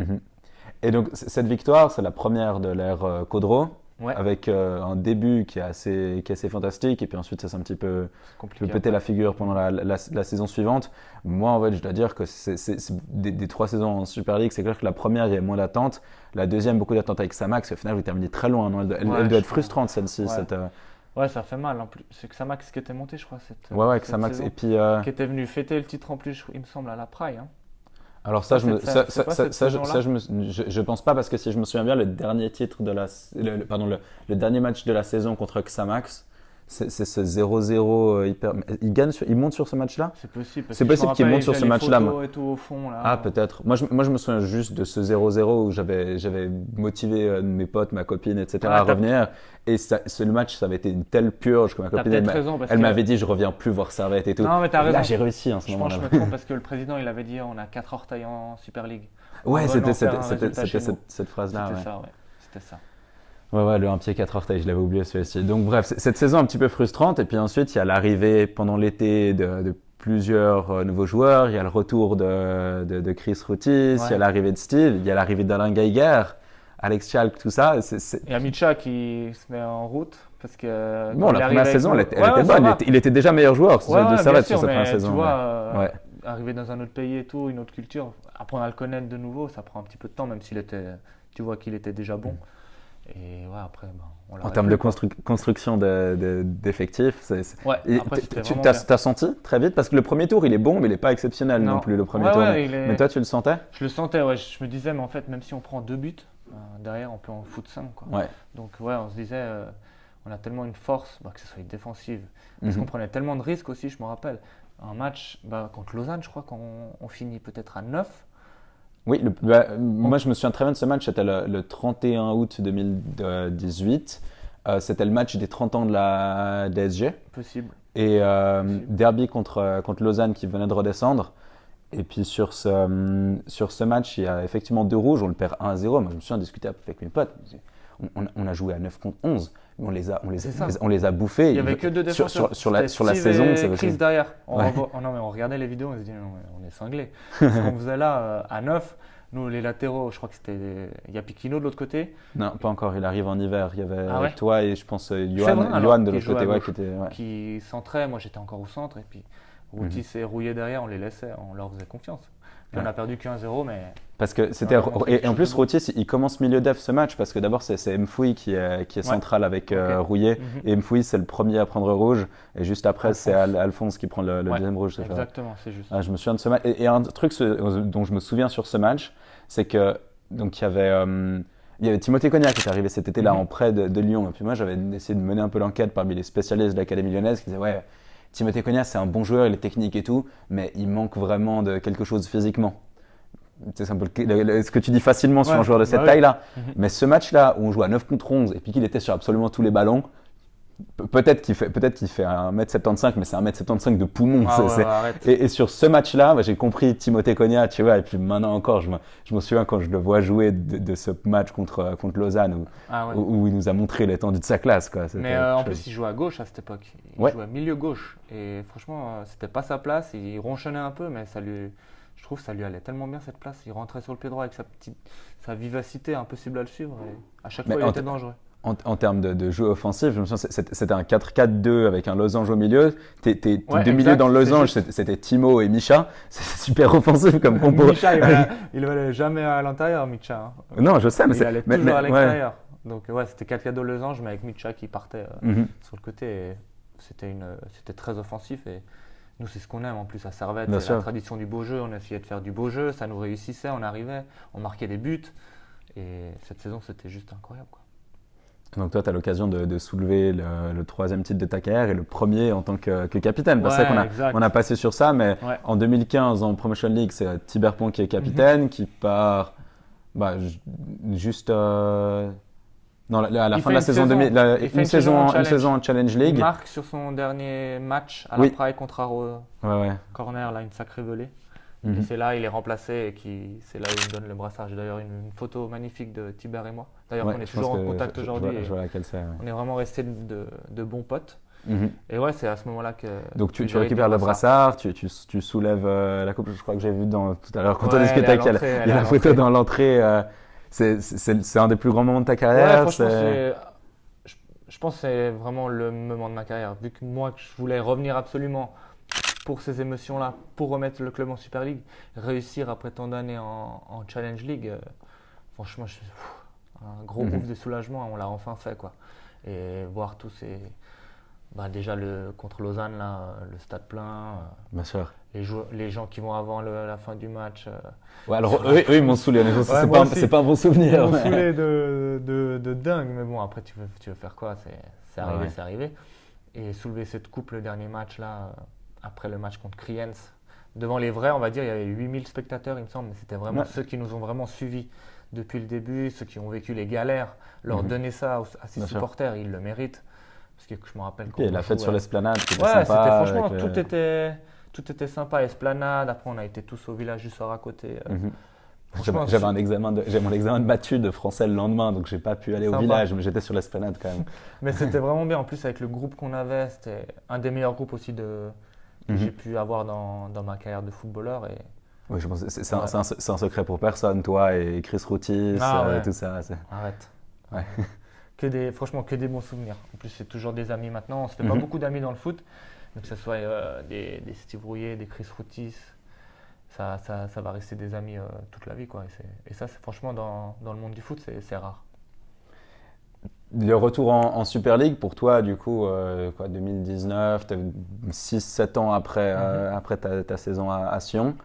S1: Et donc, cette victoire, c'est la première de l'ère Caudreau, avec un début qui est assez fantastique, et puis ensuite, ça s'est un petit peu pété la figure pendant la saison suivante. Moi, en fait, je dois dire que c'est des 3 saisons en Super League, c'est clair que la première, il y avait moins d'attentes. La deuxième, beaucoup d'attentes avec Samax. Au final, vous terminez très loin. Non, elle doit être frustrante, celle-ci.
S2: Ouais, ça fait mal en plus. C'est que Samax qui était monté, je crois.
S1: Avec Samax. Et puis,
S2: qui était venu fêter le titre en plus, il me semble, à la Praille.
S1: Alors je pense pas, parce que si je me souviens bien, le dernier titre le dernier match de la saison contre Xamax, c'est ce 0-0 hyper. Il monte sur ce match-là?
S2: C'est possible.
S1: C'est possible qu'il monte sur ce match-là.
S2: Et tout au fond, là.
S1: Ah, peut-être. Moi, je me souviens juste de ce 0-0 où j'avais motivé mes potes, ma copine, etc. à revenir. Et le match, ça avait été une telle purge que ma copine, elle m'avait dit, je reviens plus voir Servette et tout.
S2: Non, mais t'as raison.
S1: Là, j'ai réussi en ce moment-là.
S2: Je pense que je me trompe parce que le président, il avait dit, on a 4 orteils en Super League.
S1: Ouais, c'était cette phrase-là.
S2: C'était ça.
S1: Ouais, le 1 pied 4 orteils, je l'avais oublié celui-ci. Donc bref, cette saison un petit peu frustrante, et puis ensuite il y a l'arrivée pendant l'été de plusieurs nouveaux joueurs, il y a le retour de Chris Routis, il y a l'arrivée de Steve, il y a l'arrivée d'Alain Geiger, Alex Schalk, tout ça.
S2: Et Amicha qui se met en route parce que.
S1: Bon, la première saison, elle était bonne, il était déjà meilleur joueur de Servette sur cette première saison.
S2: Tu vois, arriver dans un autre pays et tout, une autre culture, apprendre à le connaître de nouveau, ça prend un petit peu de temps, même tu vois qu'il était déjà bon. Et ouais, après, on l'a
S1: En termes de
S2: réglé, quoi.
S1: construction d'effectifs,
S2: Ouais,
S1: et
S2: après, c'était
S1: tu
S2: vraiment bien.
S1: t'as senti très vite parce que le premier tour il est bon mais il n'est pas exceptionnel non
S2: Non.
S1: plus le premier
S2: Ouais,
S1: tour.
S2: ouais,
S1: Mais toi tu le sentais?
S2: je le sentais, ouais. Je me disais, mais en fait, même si on prend 2 buts, derrière, on peut en foutre 5, quoi.
S1: Ouais.
S2: Donc, ouais, on se disait, on a tellement une force, que ce soit défensive, parce
S1: Mhm.
S2: qu'on prenait tellement de risques aussi, je me rappelle. Un match contre Lausanne, je crois qu'on finit peut-être à 9.
S1: Oui, moi je me souviens très bien de ce match, c'était le 31 août 2018. C'était le match des 30 ans de la DSG
S2: Possible.
S1: et
S2: Possible.
S1: derby contre Lausanne qui venait de redescendre. Et puis sur ce match, il y a effectivement 2 rouges, on le perd 1-0. Moi je me souviens discuter avec mes potes. On a joué à 9 contre 11, mais
S2: C'est ça.
S1: on les a bouffés.
S2: Il n'y avait que 2 défenseurs.
S1: Sur la
S2: C'était
S1: saison,
S2: Steve
S1: c'est
S2: et Chris
S1: possible.
S2: derrière.
S1: Ouais.
S2: Non, mais on regardait les vidéos, on se dit, non, mais on est cinglés. Ce qu'on faisait là, à 9, nous, les latéraux, je crois que c'était. Il y a Piquino de l'autre côté,
S1: Non, pas encore, il arrive en hiver. Il y avait
S2: Ah ouais
S1: toi et je pense
S2: Séverin, alors,
S1: Johan de
S2: qui
S1: l'autre
S2: jouait
S1: côté.
S2: à
S1: Ouais,
S2: gauche.
S1: qui était, ouais.
S2: qui centrait. Moi, j'étais encore au centre. Et puis, Routis et Rouillet derrière, on les laissait, on leur faisait confiance. Puis on
S1: Ouais.
S2: a perdu qu'1-0, mais.
S1: Parce que c'était.
S2: Ouais, on fait
S1: Et en
S2: quelque
S1: plus,
S2: chose de
S1: Rotier, il commence milieu def ce match parce que d'abord, c'est Mfoui qui est central avec
S2: Ok.
S1: Rouillet.
S2: Mhm.
S1: Et Mfoui, c'est le premier à prendre rouge. Et juste après, c'est Alphonse qui prend le
S2: Ouais,
S1: deuxième rouge. C'est ça.
S2: Exactement, c'est juste.
S1: Ah, je me souviens de ce match. Et un truc dont je me souviens sur ce match, c'est que donc il y avait Timothée Cognac qui est arrivé cet été-là
S2: Mhm.
S1: en prêt de Lyon. Et puis moi, j'avais essayé de mener un peu l'enquête parmi les spécialistes de l'Académie lyonnaise qui disaient ouais, Timothée Cognac, c'est un bon joueur, il est technique et tout, mais il manque vraiment de quelque chose physiquement. C'est un peu ce que tu dis facilement sur
S2: Ouais,
S1: un joueur de cette
S2: bah oui.
S1: taille-là.
S2: Mhm.
S1: Mais ce match-là, où on joue à 9 contre 11 et puis qu'il était sur absolument tous les ballons, peut-être qu'il fait 1m75, mais c'est 1m75 de poumon.
S2: Ah ouais, arrête.
S1: Et sur ce match-là, j'ai compris Timothée Cognac, tu vois. Et puis maintenant encore, je me souviens quand je le vois jouer de ce match contre Lausanne,
S2: Ah ouais.
S1: où il nous a montré l'étendue de sa classe. Quoi. C'était
S2: Mais
S1: quelque
S2: en
S1: chose.
S2: plus, il jouait à gauche à cette époque. Il
S1: Ouais.
S2: jouait milieu gauche. Et franchement, c'était pas sa place. Il ronchonnait un peu, mais je trouve que ça lui allait tellement bien cette place. Il rentrait sur le pied droit avec sa vivacité, impossible à le suivre. Et à chaque
S1: Mais
S2: fois, il était dangereux.
S1: En termes de jeu offensif, je me souviens, c'était un 4-4-2 avec un losange au milieu. Tes
S2: Ouais,
S1: deux milieux
S2: exact,
S1: dans le
S2: c'est
S1: losange,
S2: juste.
S1: c'était Timo et Micha. C'est super offensif comme compo.
S2: Micha, il allait jamais à l'intérieur, Micha. Hein.
S1: Non, je sais, mais
S2: Il allait
S1: mais-
S2: toujours à
S1: ouais.
S2: l'extérieur. Donc ouais, c'était 4-4 losange, mais avec Micha qui partait
S1: Mhm.
S2: sur le côté. Et c'était très offensif. Et nous, c'est ce qu'on aime en plus à Servette.
S1: Bien
S2: C'est
S1: sûr.
S2: la tradition du beau jeu. On essayait de faire du beau jeu. Ça nous réussissait. On arrivait. On marquait des buts. Et cette saison, c'était juste incroyable, quoi.
S1: Donc toi, tu as l'occasion de soulever le troisième titre de ta carrière et le premier en tant que capitaine. Parce
S2: Ouais,
S1: qu'on
S2: exact.
S1: on a passé sur ça, mais
S2: Ouais.
S1: en 2015, en Promotion League, c'est Thibaert Pont qui est capitaine, qui part juste non, à la
S2: Il
S1: fin
S2: fait
S1: de la
S2: une
S1: saison,
S2: saison- il fait
S1: une saison
S2: en
S1: en Challenge
S2: Il
S1: League.
S2: marque sur son dernier match à
S1: Oui.
S2: la Praille contre Aro
S1: Ouais.
S2: Corner, là, une sacrée volée.
S1: Mhm.
S2: Et c'est là, il est remplacé et c'est là où il me donne le brassard. J'ai d'ailleurs une photo magnifique de Thibert et moi. D'ailleurs,
S1: Ouais,
S2: on est
S1: je
S2: toujours
S1: pense
S2: en
S1: que
S2: contact aujourd'hui.
S1: Je vois laquelle c'est. Ouais.
S2: On est vraiment restés de bons potes.
S1: Mhm.
S2: Et ouais, c'est à ce moment-là que.
S1: Donc
S2: que
S1: tu
S2: j'ai
S1: récupères
S2: été
S1: le brassard, tu soulèves la coupe. Je crois que j'ai vu tout à l'heure quand on
S2: Ouais,
S1: discutait
S2: elle est à
S1: qu'il y a
S2: l'entrée, elle
S1: il y a
S2: est à
S1: la photo
S2: l'entrée.
S1: dans l'entrée. C'est un des plus grands moments de ta
S2: Ouais,
S1: carrière.
S2: franchement, je pense que c'est vraiment le moment de ma carrière. Vu que moi, je voulais revenir absolument pour ces émotions-là, pour remettre le club en Super League, réussir après tant d'années en Challenge League, franchement, un gros
S1: Mhm.
S2: ouf de soulagement, on l'a enfin fait, quoi. Et voir tous ces. Déjà contre Lausanne, là, le stade plein,
S1: Bien sûr.
S2: les gens qui vont avant la fin du match.
S1: Ouais, alors eux, ils m'ont saoulé. Honnêtement,
S2: Ouais,
S1: c'est
S2: moi
S1: pas,
S2: aussi.
S1: c'est pas un bon souvenir.
S2: Ils m'ont
S1: mais-
S2: saoulé de dingue, mais bon, après, tu veux faire quoi? C'est arrivé,
S1: Ouais.
S2: c'est arrivé. Et soulever cette coupe, le dernier match, là, après le match contre Kriens, devant les vrais, on va dire, il y avait 8000 spectateurs, il me semble, mais c'était vraiment
S1: Ouais.
S2: ceux qui nous ont vraiment suivis depuis le début, ceux qui ont vécu les galères, leur
S1: Mhm.
S2: donner ça à ses
S1: Bien sûr.
S2: supporters, ils le méritent. Parce que je me rappelle
S1: Et la fête sur l'esplanade, c'était
S2: Ouais,
S1: sympa.
S2: c'était franchement,
S1: avec
S2: tout était sympa, esplanade. Après, on a été tous au village du soir à côté.
S1: Mhm.
S2: Franchement,
S1: J'ai mon examen de maths de français le lendemain, donc j'ai pas pu aller au
S2: Sympa.
S1: village, mais j'étais sur l'esplanade quand même.
S2: Mais c'était vraiment bien. En plus, avec le groupe qu'on avait, c'était un des meilleurs groupes aussi que j'ai pu avoir dans ma carrière de footballeur. Et
S1: Oui, je pense que c'est
S2: Ouais.
S1: c'est un secret pour personne, toi et Chris Routis,
S2: Ah ouais.
S1: tout ça.
S2: arrête.
S1: Ouais.
S2: Franchement, que des bons souvenirs. En plus, c'est toujours des amis maintenant. On se fait pas
S1: Mhm.
S2: beaucoup d'amis dans le foot. Mais que ce soit des Steve Rouillet, des Chris Routis, ça va rester des amis toute la vie, quoi. Et ça, c'est franchement, dans le monde du foot, c'est rare.
S1: Le retour en Super League, pour toi, du coup, 2019, 6-7 ans après ta saison à Sion,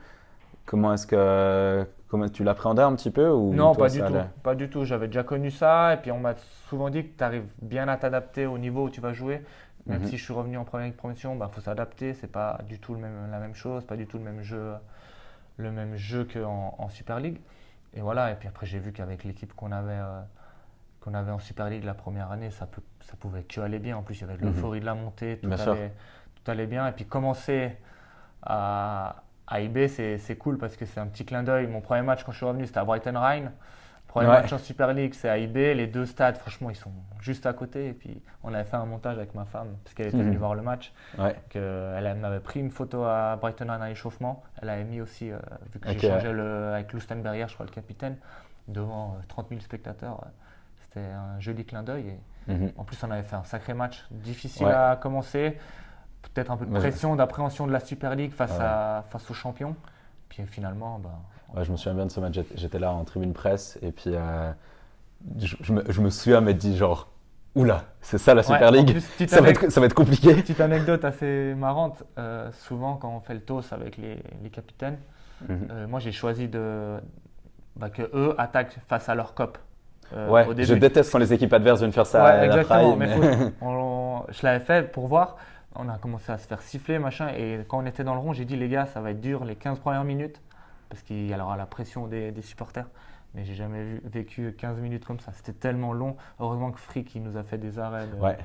S1: comment tu l'appréhendais un petit peu ou
S2: Non,
S1: toi,
S2: pas du
S1: ça
S2: tout.
S1: allait?
S2: Pas du tout. J'avais déjà connu ça. Et puis, on m'a souvent dit que tu arrives bien à t'adapter au niveau où tu vas jouer. Même
S1: Mhm.
S2: si je suis revenu en première promotion, bah, faut s'adapter. C'est pas du tout la même chose, pas du tout le même jeu qu'en Super League. Et voilà. Et puis après, j'ai vu qu'avec l'équipe qu'on avait en Super League la première année, ça pouvait que aller bien. En plus, il y avait de
S1: Mhm.
S2: l'euphorie de la montée,
S1: Bien sûr.
S2: tout allait bien. Et puis commencer à IB, c'est cool parce que c'est un petit clin d'œil. Mon premier match quand je suis revenu, c'était à Brighton Rhine. Premier
S1: Ouais.
S2: match en Super League, c'est à IB. Les deux stades, franchement, ils sont juste à côté. Et puis, on avait fait un montage avec ma femme parce qu'elle était venue
S1: Mhm.
S2: voir le match.
S1: Ouais.
S2: Elle m'avait pris une photo à Brighton Rhine à l'échauffement. Elle avait mis aussi, vu que
S1: Ok,
S2: j'échangeais
S1: ouais.
S2: avec Lustenberger, je crois, le capitaine, devant 30 000 spectateurs. C'était un joli clin d'œil. Et
S1: Mhm.
S2: en plus, on avait fait un sacré match, difficile
S1: Ouais.
S2: à commencer. Peut-être un peu de
S1: Moi, je-
S2: pression, d'appréhension de la Super League
S1: ouais.
S2: face aux champions. Puis finalement, bah,
S1: Ouais, je me souviens bien de ce match. J'étais là en tribune presse et puis je me souviens m'être dit genre, oula, c'est ça la
S2: ouais,
S1: Super
S2: en
S1: League,
S2: plus,
S1: ça va être compliqué.
S2: petite anecdote assez marrante. Souvent, quand on fait le toss avec les capitaines,
S1: Mhm.
S2: moi j'ai choisi que eux attaquent face à leur cop
S1: Ouais,
S2: au
S1: je
S2: début.
S1: déteste quand les équipes adverses viennent faire ça
S2: Ouais,
S1: à la
S2: exactement.
S1: praille,
S2: Mais
S1: mais
S2: je l'avais fait pour voir. On a commencé à se faire siffler, machin. Et quand on était dans le rond, j'ai dit, les gars, ça va être dur les 15 premières minutes. Parce qu'il y aura la pression des supporters. Mais j'ai jamais vécu 15 minutes comme ça. C'était tellement long. Heureusement que Frick, il nous a fait des arrêts
S1: ouais.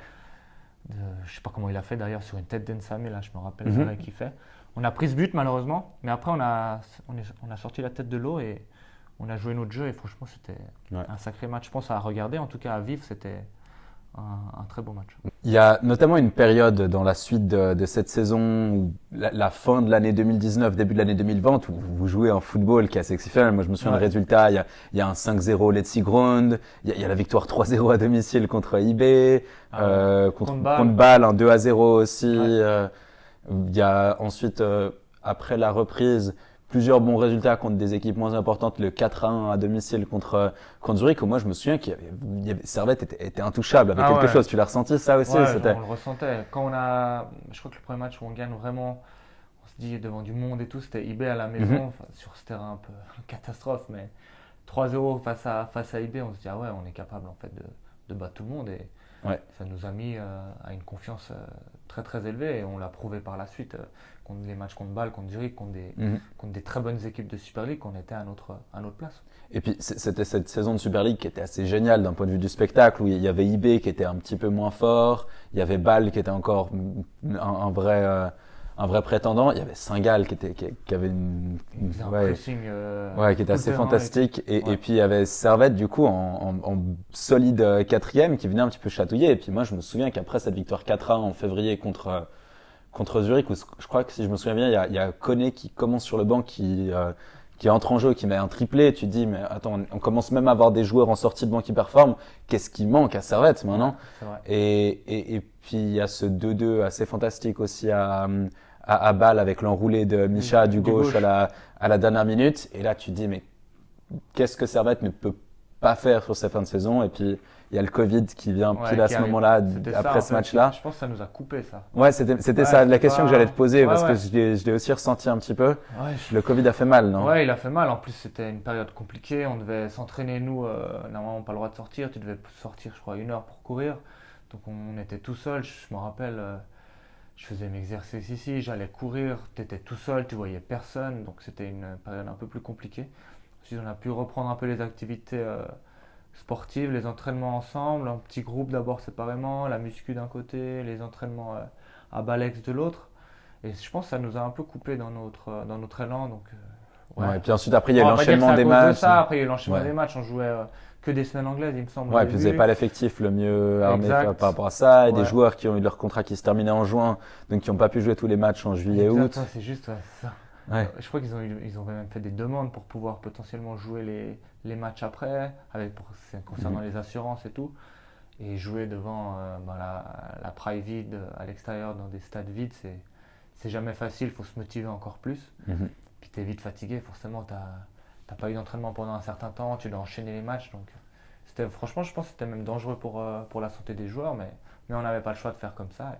S2: je sais pas comment il a fait d'ailleurs sur une tête d'Ensame. Là, je me rappelle les
S1: Mhm.
S2: arrêts qu'il fait. On a pris ce but malheureusement. Mais après, on a sorti la tête de l'eau et on a joué notre jeu. Et franchement, c'était
S1: Ouais.
S2: un sacré match. Je pense à regarder, en tout cas à vivre, c'était un très beau match.
S1: Il y a notamment une période dans la suite de cette saison, ou la fin de l'année 2019, début de l'année 2020, où vous jouez un football qui est assez exceptionnel. Moi, je me souviens de
S2: Ouais.
S1: résultats. Il y a un 5-0 Letzigrund, il y a la victoire 3-0 à domicile contre IB,
S2: Ah ouais.
S1: contre
S2: Contre Bâle.
S1: Bâle, un 2-0 aussi.
S2: Ouais.
S1: Il y a ensuite, après la reprise, plusieurs bons résultats contre des équipes moins importantes. Le 4-1 à domicile contre Zurich, où moi je me souviens Servette était intouchable, avec
S2: Ah
S1: quelque
S2: ouais.
S1: chose. Tu l'as ressenti ça aussi?
S2: Ouais,
S1: C'était...
S2: on le ressentait. Je crois que le premier match où on gagne vraiment, on se dit devant du monde et tout, c'était IB à la maison,
S1: Mhm.
S2: enfin, sur ce terrain un peu catastrophe, mais 3-0 face à IB, on se dit ah ouais, on est capable en fait de battre tout le monde et
S1: Ouais.
S2: ça nous a mis à une confiance très très élevée et on l'a prouvé par la suite contre les matchs contre Bâle, contre Zurich,
S1: Mhm.
S2: contre des très bonnes équipes de Super League, qu'on était à notre place.
S1: Et puis c'était cette saison de Super League qui était assez géniale d'un point de vue du spectacle, où il y avait IB qui était un petit peu moins fort, il y avait Bâle qui était encore un vrai prétendant, il y avait Saint-Gall qui avait
S2: Il faisait un
S1: ouais,
S2: pressing
S1: ouais, qui était
S2: tout le
S1: assez
S2: terrain
S1: fantastique. Et
S2: ouais.
S1: puis il y avait Servette du coup en solide quatrième qui venait un petit peu chatouiller. Et puis moi je me souviens qu'après cette victoire 4-1 en février contre Zurich, où je crois que si je me souviens bien, il y a Koné qui commence sur le banc, qui entre en jeu, qui met un triplé. Tu te dis, mais attends, on commence même à avoir des joueurs en sortie de banc qui performent. Qu'est-ce qui manque à Servette
S2: Ouais,
S1: maintenant?
S2: c'est vrai.
S1: Et puis il y a ce 2-2 assez fantastique aussi à Bâle avec l'enroulé de Micha du gauche à la dernière minute. Et là tu te dis, mais qu'est-ce que Servette ne peut pas faire sur cette fin de saison? Et puis il y a le Covid qui vient
S2: Ouais,
S1: pile à
S2: qui
S1: ce
S2: arrive.
S1: moment-là,
S2: C'était ça,
S1: après
S2: en
S1: ce
S2: fait.
S1: match-là.
S2: Je pense que ça nous a coupé ça.
S1: Ouais, c'était
S2: Ouais,
S1: ça la
S2: c'était
S1: question que
S2: pas-
S1: j'allais te poser,
S2: Ouais,
S1: parce que
S2: ouais.
S1: je l'ai aussi ressenti un petit peu.
S2: Ouais,
S1: Le Covid a fait mal, non?
S2: ouais, il a fait mal. En plus, c'était une période compliquée. On devait s'entraîner, nous. Normalement, pas le droit de sortir. Tu devais sortir, je crois, 1 heure pour courir. Donc, on était tout seul. Je me rappelle, je faisais mes exercices ici. J'allais courir. Tu étais tout seul. Tu voyais personne. Donc, c'était une période un peu plus compliquée. Ensuite, on a pu reprendre un peu les activités sportives, les entraînements ensemble. Un petit groupe d'abord séparément. La muscu d'un côté, les entraînements à Balex de l'autre. Et je pense que ça nous a un peu coupé dans notre élan. Donc, ouais.
S1: Ouais, et puis ensuite, après, il y a
S2: On
S1: eu
S2: va pas dire que
S1: l'enchaînement
S2: c'est à
S1: des
S2: cause de
S1: matchs.
S2: ça. Après, il y a eu l'enchaînement
S1: Ouais.
S2: des matchs. On jouait que des semaines anglaises, il me semble, au
S1: Ouais, et puis vous n'avez
S2: début.
S1: pas l'effectif le mieux armé
S2: Exact.
S1: par rapport à ça, et des
S2: Ouais.
S1: joueurs qui ont eu leur contrat qui se terminait en juin, donc qui n'ont pas pu jouer tous les matchs en juillet,
S2: Exact,
S1: août.
S2: ouais, c'est juste ouais, c'est ça.
S1: Ouais.
S2: Je crois ils ont même fait des demandes pour pouvoir potentiellement jouer les matchs après, concernant les assurances et tout. Et jouer devant la private à l'extérieur dans des stades vides, c'est jamais facile, il faut se motiver encore plus.
S1: Mhm.
S2: Puis tu es vite fatigué, forcément, tu n'as pas eu d'entraînement pendant un certain temps, tu dois enchaîner les matchs. Donc, franchement, je pense que c'était même dangereux pour la santé des joueurs, mais on n'avait pas le choix de faire comme ça.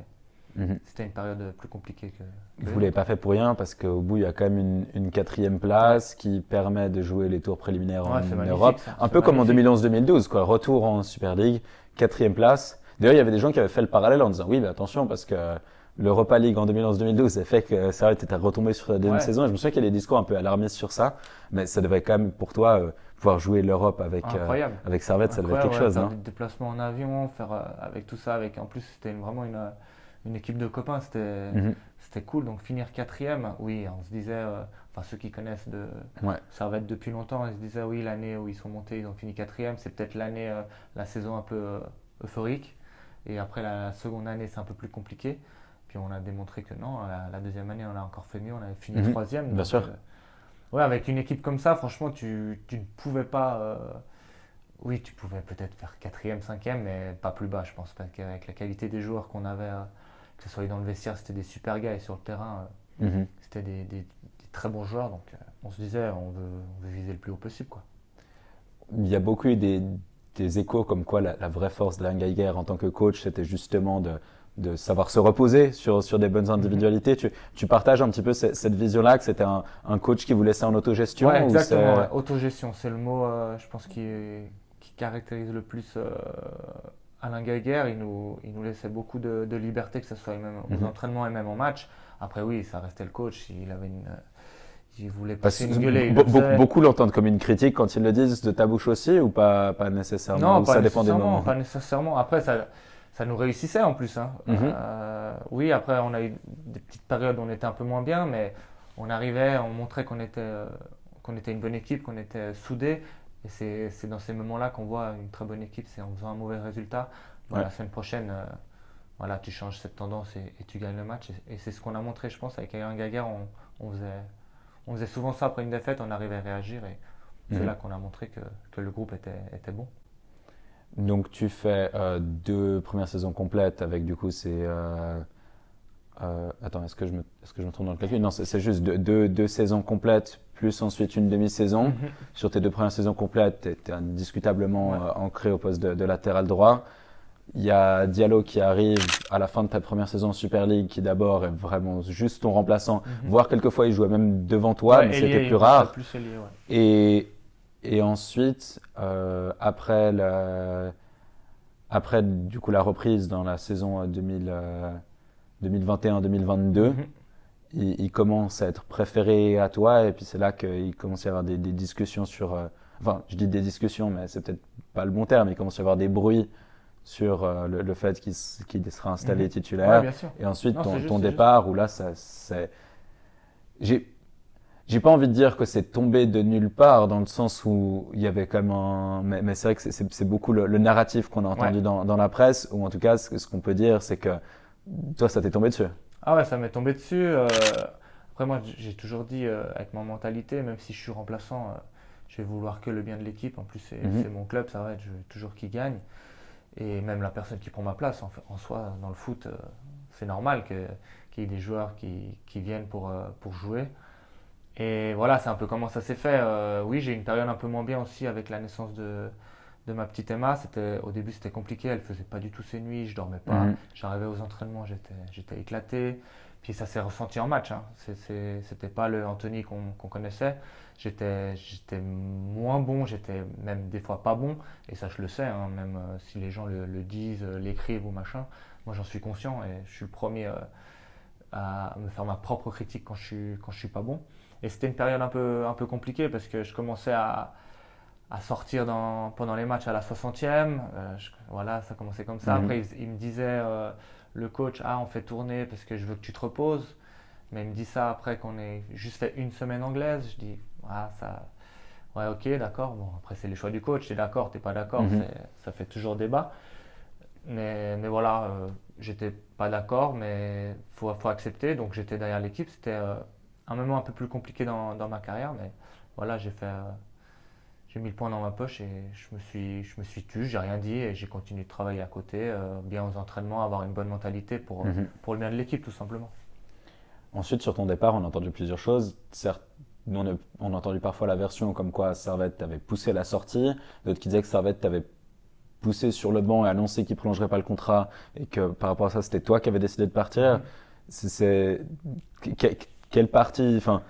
S1: Mhm.
S2: C'était une période plus compliquée que
S1: Vous
S2: les
S1: ne l'avez
S2: autres.
S1: pas fait pour rien parce qu'au bout, il y a quand même une quatrième place qui permet de jouer les tours préliminaires
S2: Ouais, c'est
S1: en
S2: magnifique
S1: Europe.
S2: ça.
S1: Un
S2: C'est
S1: peu comme en
S2: magnifique.
S1: 2011-2012, quoi. Retour en Super League, quatrième place. D'ailleurs, il y avait des gens qui avaient fait le parallèle en disant oui, mais attention, parce que l'Europa League en 2011-2012 a fait que ça était retombé sur la deuxième
S2: Ouais,
S1: saison. Et je me souviens qu'il y a des discours un peu alarmistes sur ça, mais ça devait quand même, pour toi, pouvoir jouer l'Europe
S2: incroyable.
S1: avec Servette, ça devait être quelque
S2: Incroyable, ouais,
S1: chose,
S2: faire
S1: non?
S2: des déplacements en avion, faire avec tout ça, en plus c'était vraiment une équipe de copains,
S1: Mhm.
S2: c'était cool. Donc finir quatrième, oui, on se disait, enfin ceux qui connaissent de
S1: Ouais.
S2: Servette depuis longtemps, ils se disaient oui, l'année où ils sont montés, ils ont fini quatrième, c'est peut-être l'année, la saison un peu euphorique. Et après la seconde année, c'est un peu plus compliqué. Puis on a démontré que non, la deuxième année, on a encore fait mieux, on avait fini
S1: Mhm.
S2: troisième.
S1: Bien
S2: Donc
S1: sûr.
S2: ouais, avec une équipe comme ça, franchement, tu ne pouvais pas. Oui, tu pouvais peut-être faire quatrième, cinquième, mais pas plus bas, je pense. Parce qu'avec la qualité des joueurs qu'on avait, que ce soit dans le vestiaire, c'était des super gars, et sur le terrain,
S1: Mhm.
S2: c'était des très bons joueurs. Donc on se disait, on veut viser le plus haut possible, quoi.
S1: Il y a beaucoup eu des échos comme quoi la vraie force d'Alain Geiger en tant que coach, c'était justement de savoir se reposer sur des bonnes
S2: Mhm.
S1: individualités. Tu partages un petit peu cette vision-là, que c'était un coach qui vous laissait en
S2: Ouais,
S1: autogestion ou
S2: exactement. Ouais.
S1: c'est...
S2: Autogestion, c'est le mot, je pense, qui caractérise le plus Alain Geiger. Il nous laissait beaucoup de liberté, que ce soit même aux
S1: Mhm.
S2: entraînements et même en match. Après, oui, ça restait le coach. Il voulait
S1: Parce
S2: pousser
S1: que
S2: une gueulée, il le faisait.
S1: beaucoup l'entendent comme une critique quand ils le disent de ta bouche aussi ou pas nécessairement,
S2: Non,
S1: ou
S2: pas
S1: ça dépend des
S2: nécessairement,
S1: moments.
S2: pas nécessairement. Après, ça nous réussissait en plus, hein.
S1: Mhm.
S2: Oui, après, on a eu des petites périodes où on était un peu moins bien, mais on arrivait, on montrait qu'on était une bonne équipe, qu'on était soudés. Et c'est dans ces moments-là qu'on voit une très bonne équipe, c'est en faisant un mauvais résultat.
S1: Ouais.
S2: Voilà, la semaine prochaine, voilà, tu changes cette tendance et tu gagnes le match. Et c'est ce qu'on a montré, je pense, avec Alain Gaguerre. On faisait souvent ça après une défaite, on arrivait à réagir. Et c'est
S1: Mhm.
S2: là qu'on a montré que le groupe était bon.
S1: Donc tu fais deux premières saisons complètes avec du coup attends, est-ce que je me trompe dans le calcul? Non, c'est juste deux saisons complètes, plus ensuite une demi-saison.
S2: Mhm.
S1: Sur tes deux premières saisons complètes, tu es indiscutablement
S2: Ouais.
S1: ancré au poste de latéral droit. Il y a Diallo qui arrive à la fin de ta première saison en Super League, qui d'abord est vraiment juste ton remplaçant,
S2: Mhm.
S1: voire quelquefois il jouait même devant toi, mais
S2: Ouais,
S1: c'était
S2: ailier,
S1: plus
S2: il passait
S1: rare.
S2: plus ailier, ouais.
S1: Et, et ensuite, après du coup la reprise dans la saison 2021-2022,
S2: Mhm.
S1: il commence à être préféré à toi et puis c'est là qu'il commence à y avoir des discussions sur... enfin, je dis des discussions, mais c'est peut-être pas le bon terme, il commence à y avoir des bruits sur le fait qu'il sera installé
S2: Mhm. Ouais,
S1: titulaire.
S2: bien sûr.
S1: Et ensuite,
S2: Non, c'est
S1: ton
S2: juste, c'est juste.
S1: départ, où là, j'ai j'ai pas envie de dire que c'est tombé de nulle part, dans le sens où il y avait quand même un... Mais c'est vrai que c'est beaucoup le narratif qu'on a
S2: Ouais.
S1: entendu dans la presse, ou en tout cas, ce qu'on peut dire, c'est que toi, ça t'est tombé dessus.
S2: Ah ouais, ça m'est tombé dessus. Après, moi, j'ai toujours dit, avec ma mentalité, même si je suis remplaçant, je vais vouloir que le bien de l'équipe. En plus, c'est
S1: Mhm.
S2: mon club, ça va être, je veux toujours qu'il gagne. Et même la personne qui prend ma place, en soi, dans le foot, c'est normal qu'il y ait des joueurs qui viennent pour jouer. Et voilà, c'est un peu comment ça s'est fait. Oui, j'ai eu une période un peu moins bien aussi avec la naissance de ma petite Emma. Au début, c'était compliqué. Elle faisait pas du tout ses nuits. Je dormais pas.
S1: Mhm.
S2: J'arrivais aux entraînements, j'étais éclaté. Puis ça s'est ressenti en match, hein. C'était pas le Anthony qu'on connaissait. J'étais moins bon. J'étais même des fois pas bon. Et ça, je le sais, hein, même si les gens le disent, l'écrivent ou machin. Moi, j'en suis conscient et je suis le premier à me faire ma propre critique quand je suis pas bon. Et c'était une période un peu compliquée parce que je commençais à sortir pendant les matchs à la 60e. Voilà, ça commençait comme ça.
S1: Mhm.
S2: Après, il me disait, le coach, ah, on fait tourner parce que je veux que tu te reposes. Mais il me dit ça après qu'on ait juste fait une semaine anglaise. Je dis, ah, ça, ouais, ok, d'accord. Bon, après, c'est les choix du coach. T'es d'accord, t'es pas d'accord.
S1: Mhm.
S2: Ça fait toujours débat. Mais voilà, j'étais pas d'accord, mais faut accepter. Donc j'étais derrière l'équipe. C'était un moment un peu plus compliqué dans ma carrière, mais voilà, j'ai mis le poing dans ma poche et je me suis tue, j'ai rien dit et j'ai continué de travailler à côté, bien aux entraînements, avoir une bonne mentalité
S1: Mhm.
S2: pour le bien de l'équipe tout simplement.
S1: Ensuite, sur ton départ, on a entendu plusieurs choses. Certes, on a entendu parfois la version comme quoi Servette t'avait poussé la sortie, d'autres qui disaient que Servette t'avait poussé sur le banc et annoncé qu'il prolongerait pas le contrat et que par rapport à ça, c'était toi qui avais décidé de partir. C'est quelle partie, enfin,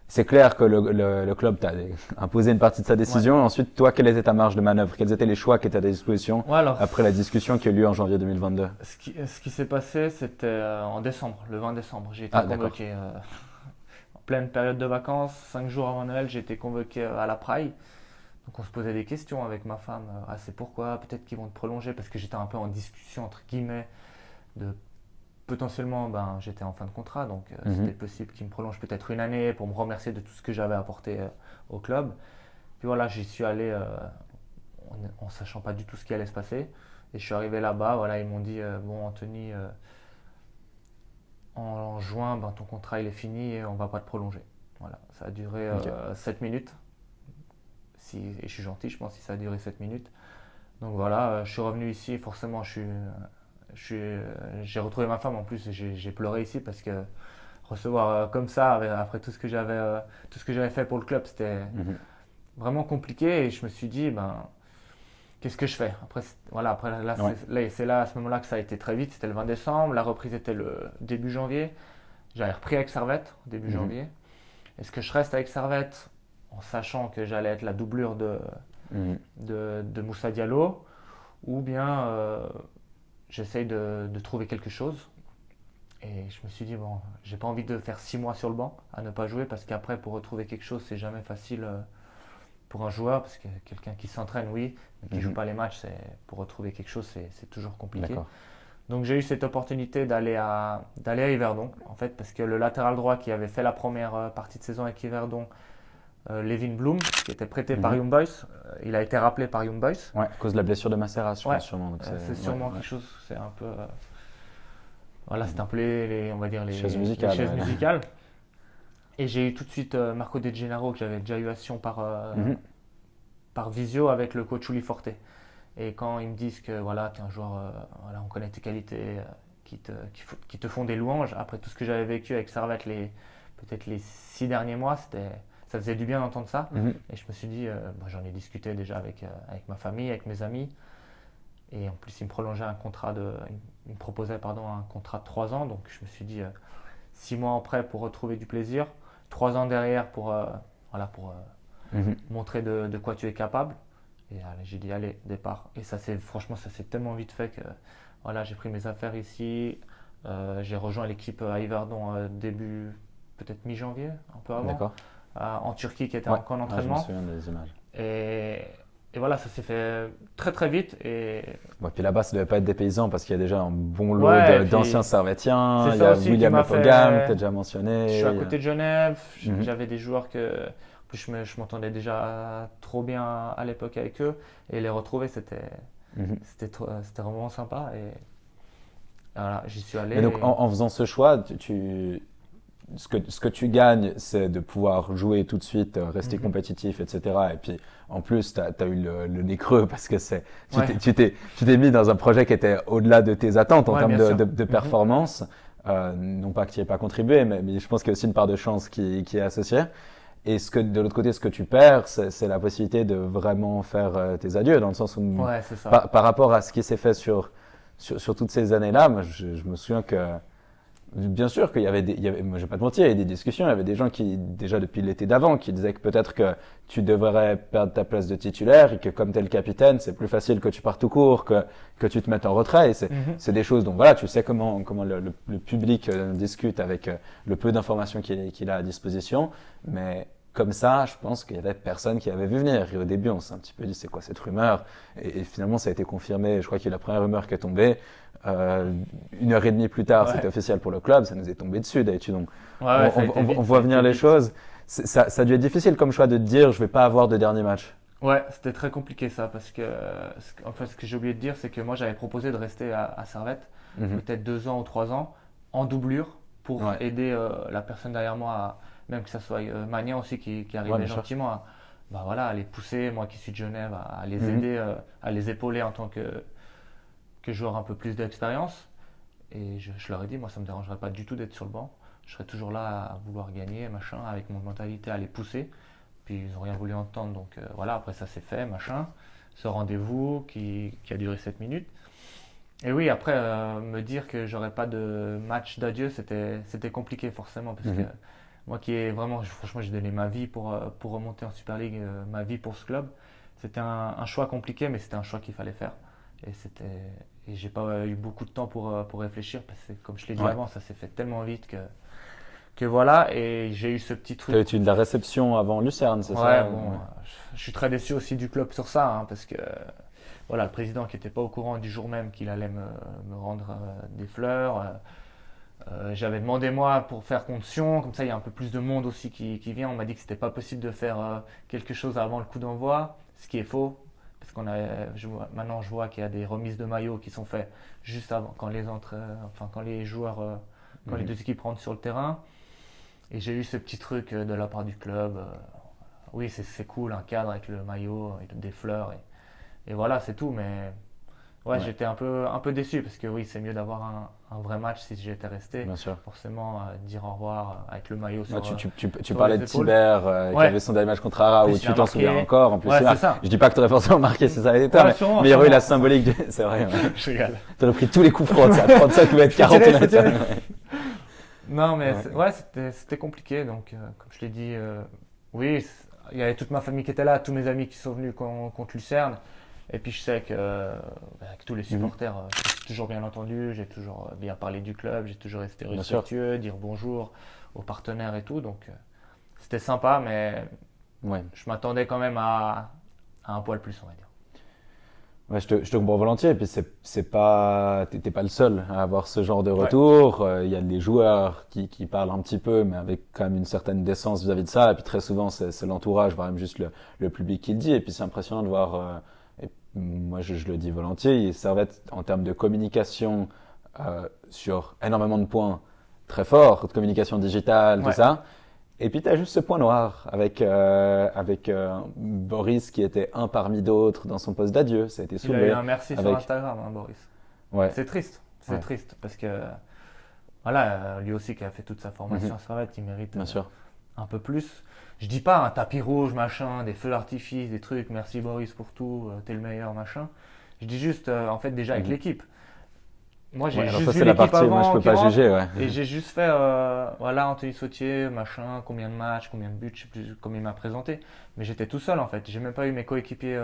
S1: c'est clair que le club t'a imposé une partie de sa décision.
S2: Ouais.
S1: Ensuite, toi, quelle était ta marge de manœuvre? Quels étaient les choix qui étaient à ta disposition
S2: Ouais, alors,
S1: après la discussion qui a eu lieu en janvier 2022?
S2: ce qui s'est passé, c'était en décembre, le 20 décembre. J'ai été
S1: Ah, d'accord.
S2: convoqué en pleine période de vacances, 5 jours avant Noël, j'ai été convoqué à la Praille. Donc on se posait des questions avec ma femme. Ah, c'est pourquoi? Peut-être qu'ils vont te prolonger parce que j'étais un peu en discussion entre guillemets de potentiellement, ben, j'étais en fin de contrat, donc
S1: Mhm.
S2: c'était possible qu'ils me prolongent peut-être une année pour me remercier de tout ce que j'avais apporté au club. Puis voilà, j'y suis allé en sachant pas du tout ce qui allait se passer. Et je suis arrivé là-bas, voilà, ils m'ont dit bon Anthony, en juin, ben, ton contrat il est fini et on va pas te prolonger. Voilà, ça a duré
S1: Ok.
S2: 7 minutes. Et je suis gentil, je pense, si ça a duré 7 minutes. Donc voilà, je suis revenu ici, forcément, j'ai retrouvé ma femme en plus, et j'ai pleuré ici parce que recevoir comme ça, après tout ce que j'avais fait pour le club, c'était
S1: Mhm.
S2: vraiment compliqué et je me suis dit, ben, qu'est-ce que je fais? Après, voilà, après là,
S1: Ouais.
S2: c'est là, à ce moment-là que ça a été très vite, c'était le 20 décembre, la reprise était le début janvier, j'avais repris avec Servette, début
S1: Mhm.
S2: janvier. Est-ce que je reste avec Servette en sachant que j'allais être la doublure
S1: Mhm.
S2: de Moussa Diallo ou bien j'essaye de trouver quelque chose. Et je me suis dit, bon, j'ai pas envie de faire 6 mois sur le banc à ne pas jouer parce qu'après, pour retrouver quelque chose, c'est jamais facile pour un joueur parce que quelqu'un qui s'entraîne, oui, mais qui joue
S1: Mhm.
S2: pas les matchs, pour retrouver quelque chose, c'est toujours compliqué.
S1: D'accord.
S2: Donc j'ai eu cette opportunité d'aller à Yverdon, en fait, parce que le latéral droit qui avait fait la première partie de saison avec Yverdon, Levin Bloom, qui était prêté par
S1: Mhm.
S2: Young Boys, il a été rappelé par Young Boys.
S1: Ouais, à cause de la blessure de Macera, je
S2: Ouais,
S1: pense sûrement. Donc
S2: c'est
S1: ouais,
S2: sûrement
S1: ouais.
S2: quelque chose, c'est un peu. Voilà, c'est
S1: Mhm.
S2: un peu on va dire
S1: Chaise
S2: les
S1: musicale,
S2: chaises
S1: ouais, là.
S2: musicales. Et j'ai eu tout de suite Marco De Gennaro, que j'avais déjà eu à Sion
S1: Mhm.
S2: par visio avec le coach Uli Forte. Et quand ils me disent que voilà, tu es un joueur, voilà, on connaît tes qualités, qui te font des louanges, après tout ce que j'avais vécu avec Servette, peut-être les 6 derniers mois, ça faisait du bien d'entendre ça.
S1: Mhm.
S2: Et je me suis dit, moi, j'en ai discuté déjà avec ma famille, avec mes amis. Et en plus, il me proposait pardon, un contrat de 3 ans. Donc je me suis dit, 6 mois après pour retrouver du plaisir, 3 ans derrière voilà, pour
S1: Mhm.
S2: montrer de quoi tu es capable. Et allez, j'ai dit, allez, départ. Et franchement, ça s'est tellement vite fait que voilà, j'ai pris mes affaires ici. J'ai rejoint l'équipe à Yverdon début, peut-être mi-janvier, un peu avant,
S1: D'accord.
S2: en Turquie qui était
S1: Ouais.
S2: en camp
S1: Ah, je me
S2: d'entraînement.
S1: souviens des images.
S2: Et, et voilà, ça s'est fait très très vite. Et
S1: Ouais, puis là-bas, ça devait pas être des paysans parce qu'il y a déjà un bon lot
S2: ouais, et
S1: d'anciens
S2: puis
S1: Servétiens.
S2: c'est
S1: Il y
S2: ça
S1: a
S2: aussi qui
S1: William
S2: m'a
S1: Lepogam, que tu
S2: fait.
S1: as déjà
S2: Je suis
S1: mentionné.
S2: à côté de Genève,
S1: Mhm.
S2: j'avais des joueurs que. En plus, je m'entendais déjà trop bien à l'époque avec eux. Et les retrouver,
S1: Mhm.
S2: c'était vraiment sympa. Et voilà, j'y suis allé.
S1: Mais donc, en faisant ce choix, ce que tu gagnes, c'est de pouvoir jouer tout de suite, rester
S2: Mhm.
S1: compétitif, etc. Et puis, en plus, tu as eu le nez creux parce que
S2: Ouais,
S1: tu t'es mis dans un projet qui était au-delà de tes attentes en
S2: ouais,
S1: termes
S2: bien sûr.
S1: de
S2: Mhm.
S1: performance. Non pas que tu n'y aies pas contribué, mais je pense qu'il y a aussi une part de chance qui est associée. Et de l'autre côté, ce que tu perds, c'est la possibilité de vraiment faire tes adieux, dans le sens où,
S2: Ouais, c'est ça.
S1: par rapport à ce qui s'est fait sur toutes ces années-là, moi, je me souviens que, bien sûr qu'il y avait moi je vais pas te mentir, il y a des discussions, il y avait des gens qui, déjà depuis l'été d'avant, qui disaient que peut-être que tu devrais perdre ta place de titulaire et que comme tu es le capitaine, c'est plus facile que tu partes tout court, que tu te mettes en retrait. Et
S2: Mhm.
S1: c'est des choses dont, voilà, tu sais comment le public discute avec le peu d'informations qu'il a à disposition. Mais comme ça, je pense qu'il y avait personne qui avait vu venir. Et au début, on s'est un petit peu dit, c'est quoi cette rumeur? Et finalement, ça a été confirmé. Je crois qu'il y a la première rumeur qui est tombée. 1 heure et demie plus tard, c'était
S2: Ouais,
S1: officiel pour le club, ça nous est tombé dessus d'habitude. Donc,
S2: ouais, ouais, ça a été
S1: on
S2: vite, ça
S1: voit
S2: a été
S1: venir les
S2: vite.
S1: choses. Ça a dû être difficile comme choix de te dire, je vais pas avoir de dernier match.
S2: Ouais, c'était très compliqué ça parce que, en fait, ce que j'ai oublié de dire, c'est que moi j'avais proposé de rester à Servette,
S1: Mhm.
S2: peut-être 2 ans ou 3 ans, en doublure, pour
S1: Ouais,
S2: aider la personne derrière moi, même que ça soit Magnan aussi qui
S1: ouais,
S2: arrivait
S1: bien sûr.
S2: gentiment, bah voilà, à les pousser, moi qui suis de Genève, à les
S1: Mhm.
S2: aider, à les épauler en tant que joueur un peu plus d'expérience. Et je leur ai dit, moi ça me dérangerait pas du tout d'être sur le banc. je serai toujours là à vouloir gagner, machin, avec mon mentalité à les pousser. Puis ils n'ont rien voulu entendre, donc voilà, après ça s'est fait, machin. Ce rendez-vous qui a duré 7 minutes. Et oui, après, me dire que j'aurais pas de match d'adieu, c'était compliqué forcément, parce que
S1: Mhm.
S2: moi qui ai vraiment, franchement, j'ai donné ma vie pour remonter en Super League, ma vie pour ce club. C'était un choix compliqué, mais c'était un choix qu'il fallait faire. Et j'ai pas eu beaucoup de temps pour réfléchir, parce que comme je l'ai dit
S1: Ouais.
S2: avant, ça s'est fait tellement vite que voilà. Et j'ai eu ce petit
S1: Tu as
S2: truc.
S1: eu de la réception avant Lucerne, c'est
S2: Ouais,
S1: ça?
S2: bon,
S1: Ouais.
S2: je suis très déçu aussi du club sur ça, hein, parce que voilà, le président qui n'était pas au courant du jour même qu'il allait me rendre des fleurs. J'avais demandé moi pour faire condition, comme ça il y a un peu plus de monde aussi qui vient. On m'a dit que c'était pas possible de faire quelque chose avant le coup d'envoi, ce qui est faux, parce maintenant je vois qu'il y a des remises de maillots qui sont faites juste avant, quand les joueurs, quand les
S1: Mhm.
S2: deux équipes rentrent sur le terrain. Et j'ai eu ce petit truc de la part du club. Oui, c'est cool, un cadre avec le maillot, avec des fleurs, et voilà, c'est tout. Mais ouais,
S1: Ouais,
S2: j'étais un peu déçu parce que oui, c'est mieux d'avoir un vrai match si j'étais resté.
S1: bien sûr.
S2: Forcément, dire au revoir avec le maillot
S1: Ouais,
S2: sur,
S1: tu
S2: sur
S1: parlais
S2: les
S1: de
S2: épaules.
S1: Tibert qui
S2: Ouais,
S1: avait son dernier match contre Ara
S2: en
S1: où
S2: plus il
S1: tu
S2: a
S1: t'en souviens
S2: marqué.
S1: encore. En plus,
S2: Ouais, c'est
S1: là,
S2: ça.
S1: je dis pas que tu aurais forcément marqué si ça avait été,
S2: Ouais,
S1: mais il y aurait eu la
S2: sûrement.
S1: symbolique, c'est vrai. Ouais.
S2: Je rigole.
S1: Tu aurais pris tous les coups francs, tu sais, à 35 mètres,
S2: Je peux
S1: 40
S2: tirer, je peux
S1: mètres.
S2: tirer.
S1: Ouais.
S2: Non, mais
S1: Ouais.
S2: ouais, c'était compliqué. Donc, comme je l'ai dit, oui, il y avait toute ma famille qui était là, tous mes amis qui sont venus contre Lucerne. Et puis je sais que avec tous les
S1: Mhm.
S2: supporters, j'ai toujours bien entendu, j'ai toujours bien parlé du club, j'ai toujours resté
S1: Bien sûr.
S2: respectueux, dire bonjour aux partenaires et tout. Donc c'était sympa, mais
S1: Ouais.
S2: je m'attendais quand même à un poil plus, on va dire.
S1: Ouais, je te comprends volontiers. Et puis, c'est pas, t'es pas le seul à avoir ce genre de
S2: Ouais,
S1: retour. Il y a des joueurs qui parlent un petit peu, mais avec quand même une certaine décence vis-à-vis de ça. Et puis, très souvent, c'est l'entourage, voire même juste le public qui le dit. Et puis, c'est impressionnant de voir, et moi, je le dis volontiers, Servette, en termes de communication, sur énormément de points très forts, de communication digitale, tout
S2: ouais.
S1: ça. Et puis tu as juste ce point noir avec Boris qui était un parmi d'autres dans son poste d'adieu. Ça a été
S2: Il a eu
S1: soulevé
S2: un merci sur
S1: avec.
S2: Instagram, hein, Boris.
S1: Ouais,
S2: C'est
S1: ouais,
S2: triste parce que voilà, lui aussi qui a fait toute sa
S1: mhm,
S2: formation à Servette, il mérite
S1: bien sûr.
S2: un peu plus. Je dis pas un tapis rouge, machin, des feux d'artifice, des trucs, merci Boris pour tout, t'es le meilleur, machin. Je dis juste, en fait, déjà avec
S1: Mhm.
S2: l'équipe. Moi,
S1: Ouais,
S2: j'ai
S1: alors
S2: juste
S1: ça
S2: vu
S1: c'est la
S2: l'équipe
S1: partie, moi je
S2: avant
S1: peux
S2: qui
S1: pas
S2: rentre
S1: juger, ouais.
S2: et j'ai juste fait, voilà, Anthony Sautier, machin, combien de matchs, combien de buts, je sais plus comment il m'a présenté. Mais j'étais tout seul en fait. J'ai même pas eu mes coéquipiers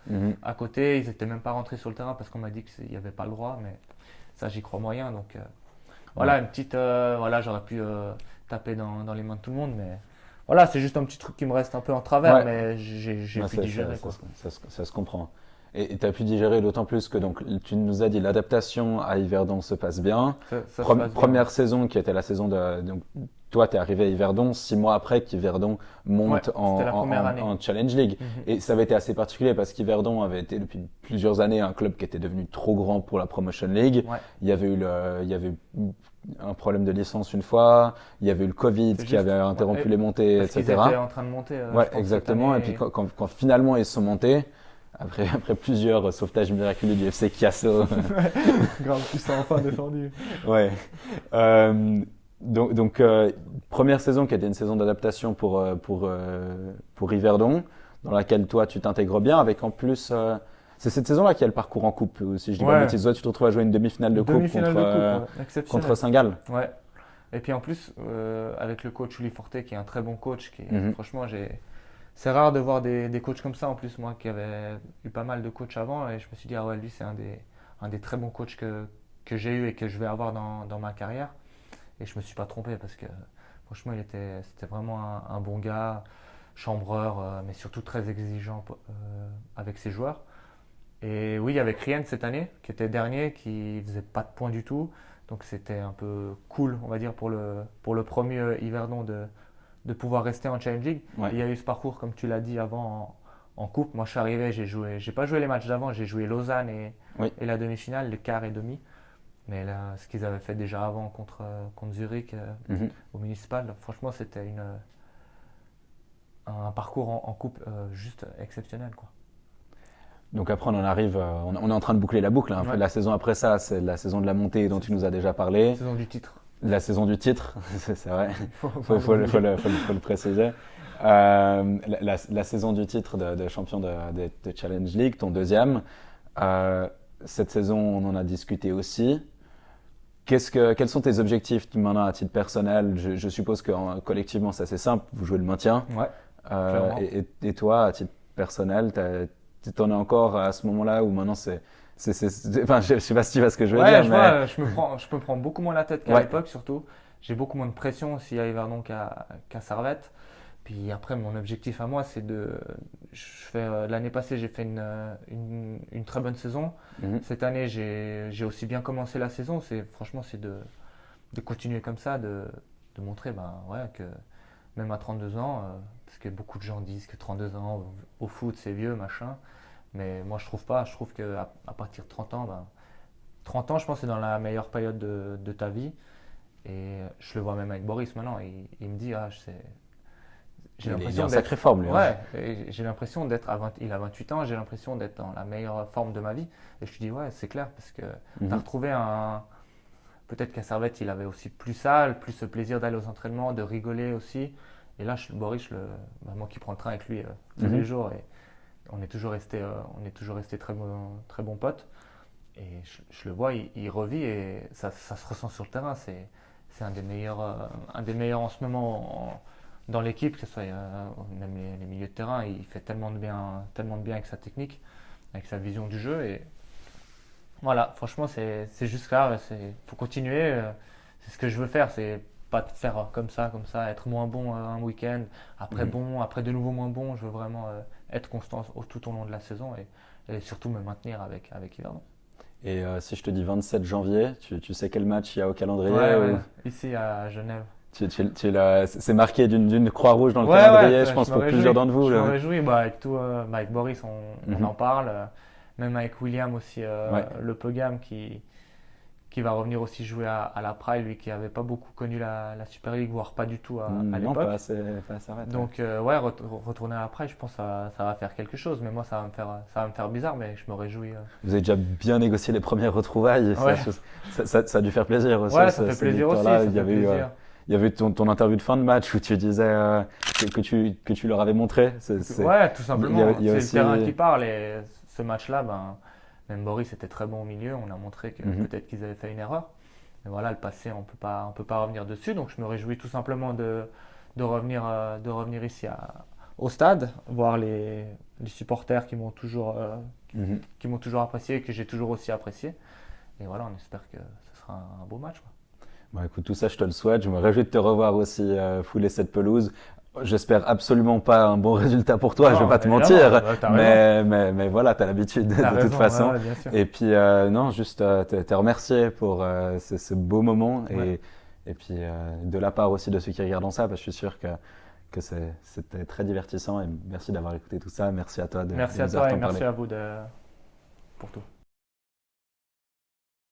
S1: Mhm.
S2: à côté. Ils étaient même pas rentrés sur le terrain parce qu'on m'a dit qu'il n'y avait pas le droit. Mais ça, j'y crois moyen. Donc
S1: Ouais.
S2: voilà, une petite, voilà, j'aurais pu taper dans les mains de tout le monde, mais voilà, c'est juste un petit truc qui me reste un peu en travers,
S1: Ouais.
S2: mais j'ai
S1: Ouais,
S2: pu digérer quoi.
S1: ça se comprend. Et tu as pu digérer d'autant plus que donc tu nous as dit l'adaptation à Yverdon se passe bien.
S2: Ça se passe bien.
S1: Première saison qui était la saison de donc toi tu es arrivé à Yverdon 6 mois après qu'Yverdon
S2: Ouais,
S1: monte
S2: c'était la première année.
S1: en Challenge League.
S2: Mhm.
S1: Et ça avait été assez particulier parce qu'Yverdon avait été depuis plusieurs années un club qui était devenu trop grand pour la Promotion League.
S2: Ouais,
S1: Il y avait eu un problème de licence une fois, il y avait eu le Covid
S2: c'est
S1: qui
S2: juste,
S1: avait interrompu
S2: ouais,
S1: les montées,
S2: parce qu'ils
S1: etc.
S2: étaient en train de monter, je
S1: Ouais,
S2: pense, cette
S1: exactement. Et puis
S2: année.
S1: quand finalement ils sont montés, après plusieurs sauvetages miraculeux du FC Chiasso,
S2: Grave, ils sont enfin descendus.
S1: ouais. Euh, donc, première saison qui était une saison d'adaptation pour Yverdon, dans laquelle toi tu t'intègres bien, avec en plus, c'est cette saison-là qu'il y a le parcours en coupe, si je dis pas de
S2: Ouais,
S1: bêtises. Toi, tu te retrouves à jouer une demi-finale de coupe
S2: demi-finale de coupe, ouais,
S1: contre
S2: exceptionnel.
S1: Saint-Gall.
S2: Ouais. Et puis en plus, avec le coach Uli Forte, qui est un très bon coach,
S1: Mhm.
S2: franchement, c'est rare de voir des coachs comme ça. En plus, moi qui avais eu pas mal de coachs avant, et je me suis dit, ah ouais, lui, c'est un des très bons coachs que j'ai eu et que je vais avoir dans ma carrière. Et je me suis pas trompé parce que franchement, c'était vraiment un bon gars, chambreur, mais surtout très exigeant avec ses joueurs. Et oui, avec Rien cette année, qui était dernier, qui faisait pas de points du tout. Donc c'était un peu cool, on va dire, pour le premier Yverdon de pouvoir rester en Challenge League.
S1: Ouais.
S2: Il y a eu ce parcours, comme tu l'as dit avant, en coupe. Moi, je suis arrivé, j'ai pas joué les matchs d'avant, j'ai joué Lausanne
S1: Oui.
S2: et la demi-finale, les quarts et demi. Mais là, ce qu'ils avaient fait déjà avant contre Zurich
S1: Mhm.
S2: au municipal, franchement, c'était un parcours en coupe juste exceptionnel, quoi.
S1: Donc après, on en arrive, on est en train de boucler la boucle, hein.
S2: Ouais.
S1: La saison après ça, c'est la saison de la montée dont
S2: C'est
S1: tu nous as déjà parlé.
S2: Saison du titre.
S1: La saison du titre, c'est vrai,
S2: Faut
S1: faut
S2: l'oublier.
S1: le préciser. La saison du titre de champion de Challenge League, ton deuxième. Euh, cette saison, on en a discuté aussi. Quels sont tes objectifs maintenant à titre personnel? Je suppose que collectivement, c'est assez simple, vous jouez le maintien.
S2: Ouais, clairement.
S1: Et toi, à titre personnel, t'en es encore à ce moment-là où maintenant enfin, je sais pas si tu vois ce que je veux
S2: Ouais,
S1: dire,
S2: je
S1: mais
S2: vois, je me prends beaucoup moins la tête qu'à
S1: ouais.
S2: l'époque, surtout. J'ai beaucoup moins de pression aussi à Yverdon qu'à Servette. Puis après, mon objectif à moi, c'est de. L'année passée, j'ai fait une très bonne saison.
S1: Mhm,
S2: Cette année, j'ai aussi bien commencé la saison. Franchement, c'est de continuer comme ça, de montrer ben, ouais, que même à 32 ans, parce que beaucoup de gens disent que 32 ans au foot, c'est vieux, machin. Mais moi, je trouve pas. Je trouve qu'à à partir de 30 ans, ben, 30 ans, je pense que c'est dans la meilleure période de ta vie. Et je le vois même avec Boris maintenant. Il me dit, j'ai
S1: il est
S2: l'impression
S1: en
S2: d'être.
S1: sacrée forme, lui, hein.
S2: Ouais, et j'ai l'impression d'être. Il a 28 ans, j'ai l'impression d'être dans la meilleure forme de ma vie. Et je lui dis, ouais, c'est clair, parce que tu as
S1: Mhm,
S2: retrouvé un. Peut-être qu'à Servette, il avait aussi plus ça, plus ce plaisir d'aller aux entraînements, de rigoler aussi. Et là, Boris, moi qui prends le train avec lui tous les
S1: mhm.
S2: jours, et on est toujours resté très bons potes. Et je le vois, il revit et ça se ressent sur le terrain. C'est un des meilleurs en ce moment dans l'équipe, que ce soit même les milieux de terrain. Il fait tellement de bien avec sa technique, avec sa vision du jeu. Et voilà, franchement, c'est juste là. Il faut continuer. C'est ce que je veux faire. C'est pas de faire comme ça, être moins bon un week-end, après
S1: Mhm.
S2: bon, après de nouveau moins bon. Je veux vraiment être constant tout au long de la saison et surtout me maintenir avec Yverdon.
S1: Et si je te dis 27 janvier, tu sais quel match il y a au calendrier
S2: Ouais,
S1: ou
S2: ouais, ici à Genève.
S1: c'est marqué d'une croix rouge dans le
S2: Ouais,
S1: calendrier, je pense,
S2: je me
S1: pour plusieurs
S2: réjouis.
S1: d'entre vous,
S2: Je me
S1: là.
S2: réjouis. Bah, avec Boris, on
S1: Mhm.
S2: en parle. Même avec William aussi,
S1: Ouais.
S2: le Pogam qui va revenir aussi jouer à la Praille, lui qui n'avait pas beaucoup connu la Super League, voire pas du tout à
S1: Non, pas
S2: l'époque.
S1: assez, pas assez arrête, ouais.
S2: Donc, ouais, retourner à la Praille, je pense que ça va faire quelque chose. Mais moi, ça va me faire bizarre, mais je me réjouis.
S1: Vous avez déjà bien négocié les premières retrouvailles,
S2: Ouais,
S1: ça a dû faire plaisir aussi,
S2: ouais, ça fait
S1: ces
S2: plaisir aussi,
S1: victoires-là.
S2: ça fait plaisir.
S1: Il y avait ton interview de fin de match où tu disais que tu leur avais montré.
S2: Ouais, tout simplement.
S1: Il y a
S2: C'est le
S1: aussi.
S2: terrain qui parle et ce match-là, ben, même Boris était très bon au milieu. On a montré que
S1: Mhm,
S2: peut-être qu'ils avaient fait une erreur. Mais voilà, le passé, on peut pas revenir dessus. Donc je me réjouis tout simplement de revenir ici au stade, voir les supporters
S1: mhm.
S2: qui m'ont toujours apprécié et que j'ai toujours aussi apprécié. Et voilà, on espère que ce sera un beau match, quoi.
S1: Bon, écoute, tout ça, je te le souhaite. Je me réjouis de te revoir aussi fouler cette pelouse. J'espère absolument pas un bon résultat pour toi, je vais
S2: Non,
S1: pas te
S2: évidemment,
S1: mentir,
S2: bah, t'as raison.
S1: mais voilà, tu as l'habitude
S2: T'as
S1: de toute
S2: raison, ouais,
S1: façon.
S2: ouais, bien sûr.
S1: Et puis, non, juste te remercier pour ce beau moment
S2: Ouais.
S1: et puis de la part aussi de ceux qui regardent ça, parce que je suis sûr que c'était très divertissant et merci d'avoir écouté tout ça. Merci à toi de
S2: Merci à
S1: nous avoir
S2: toi et
S1: tant parlé.
S2: merci à vous pour tout.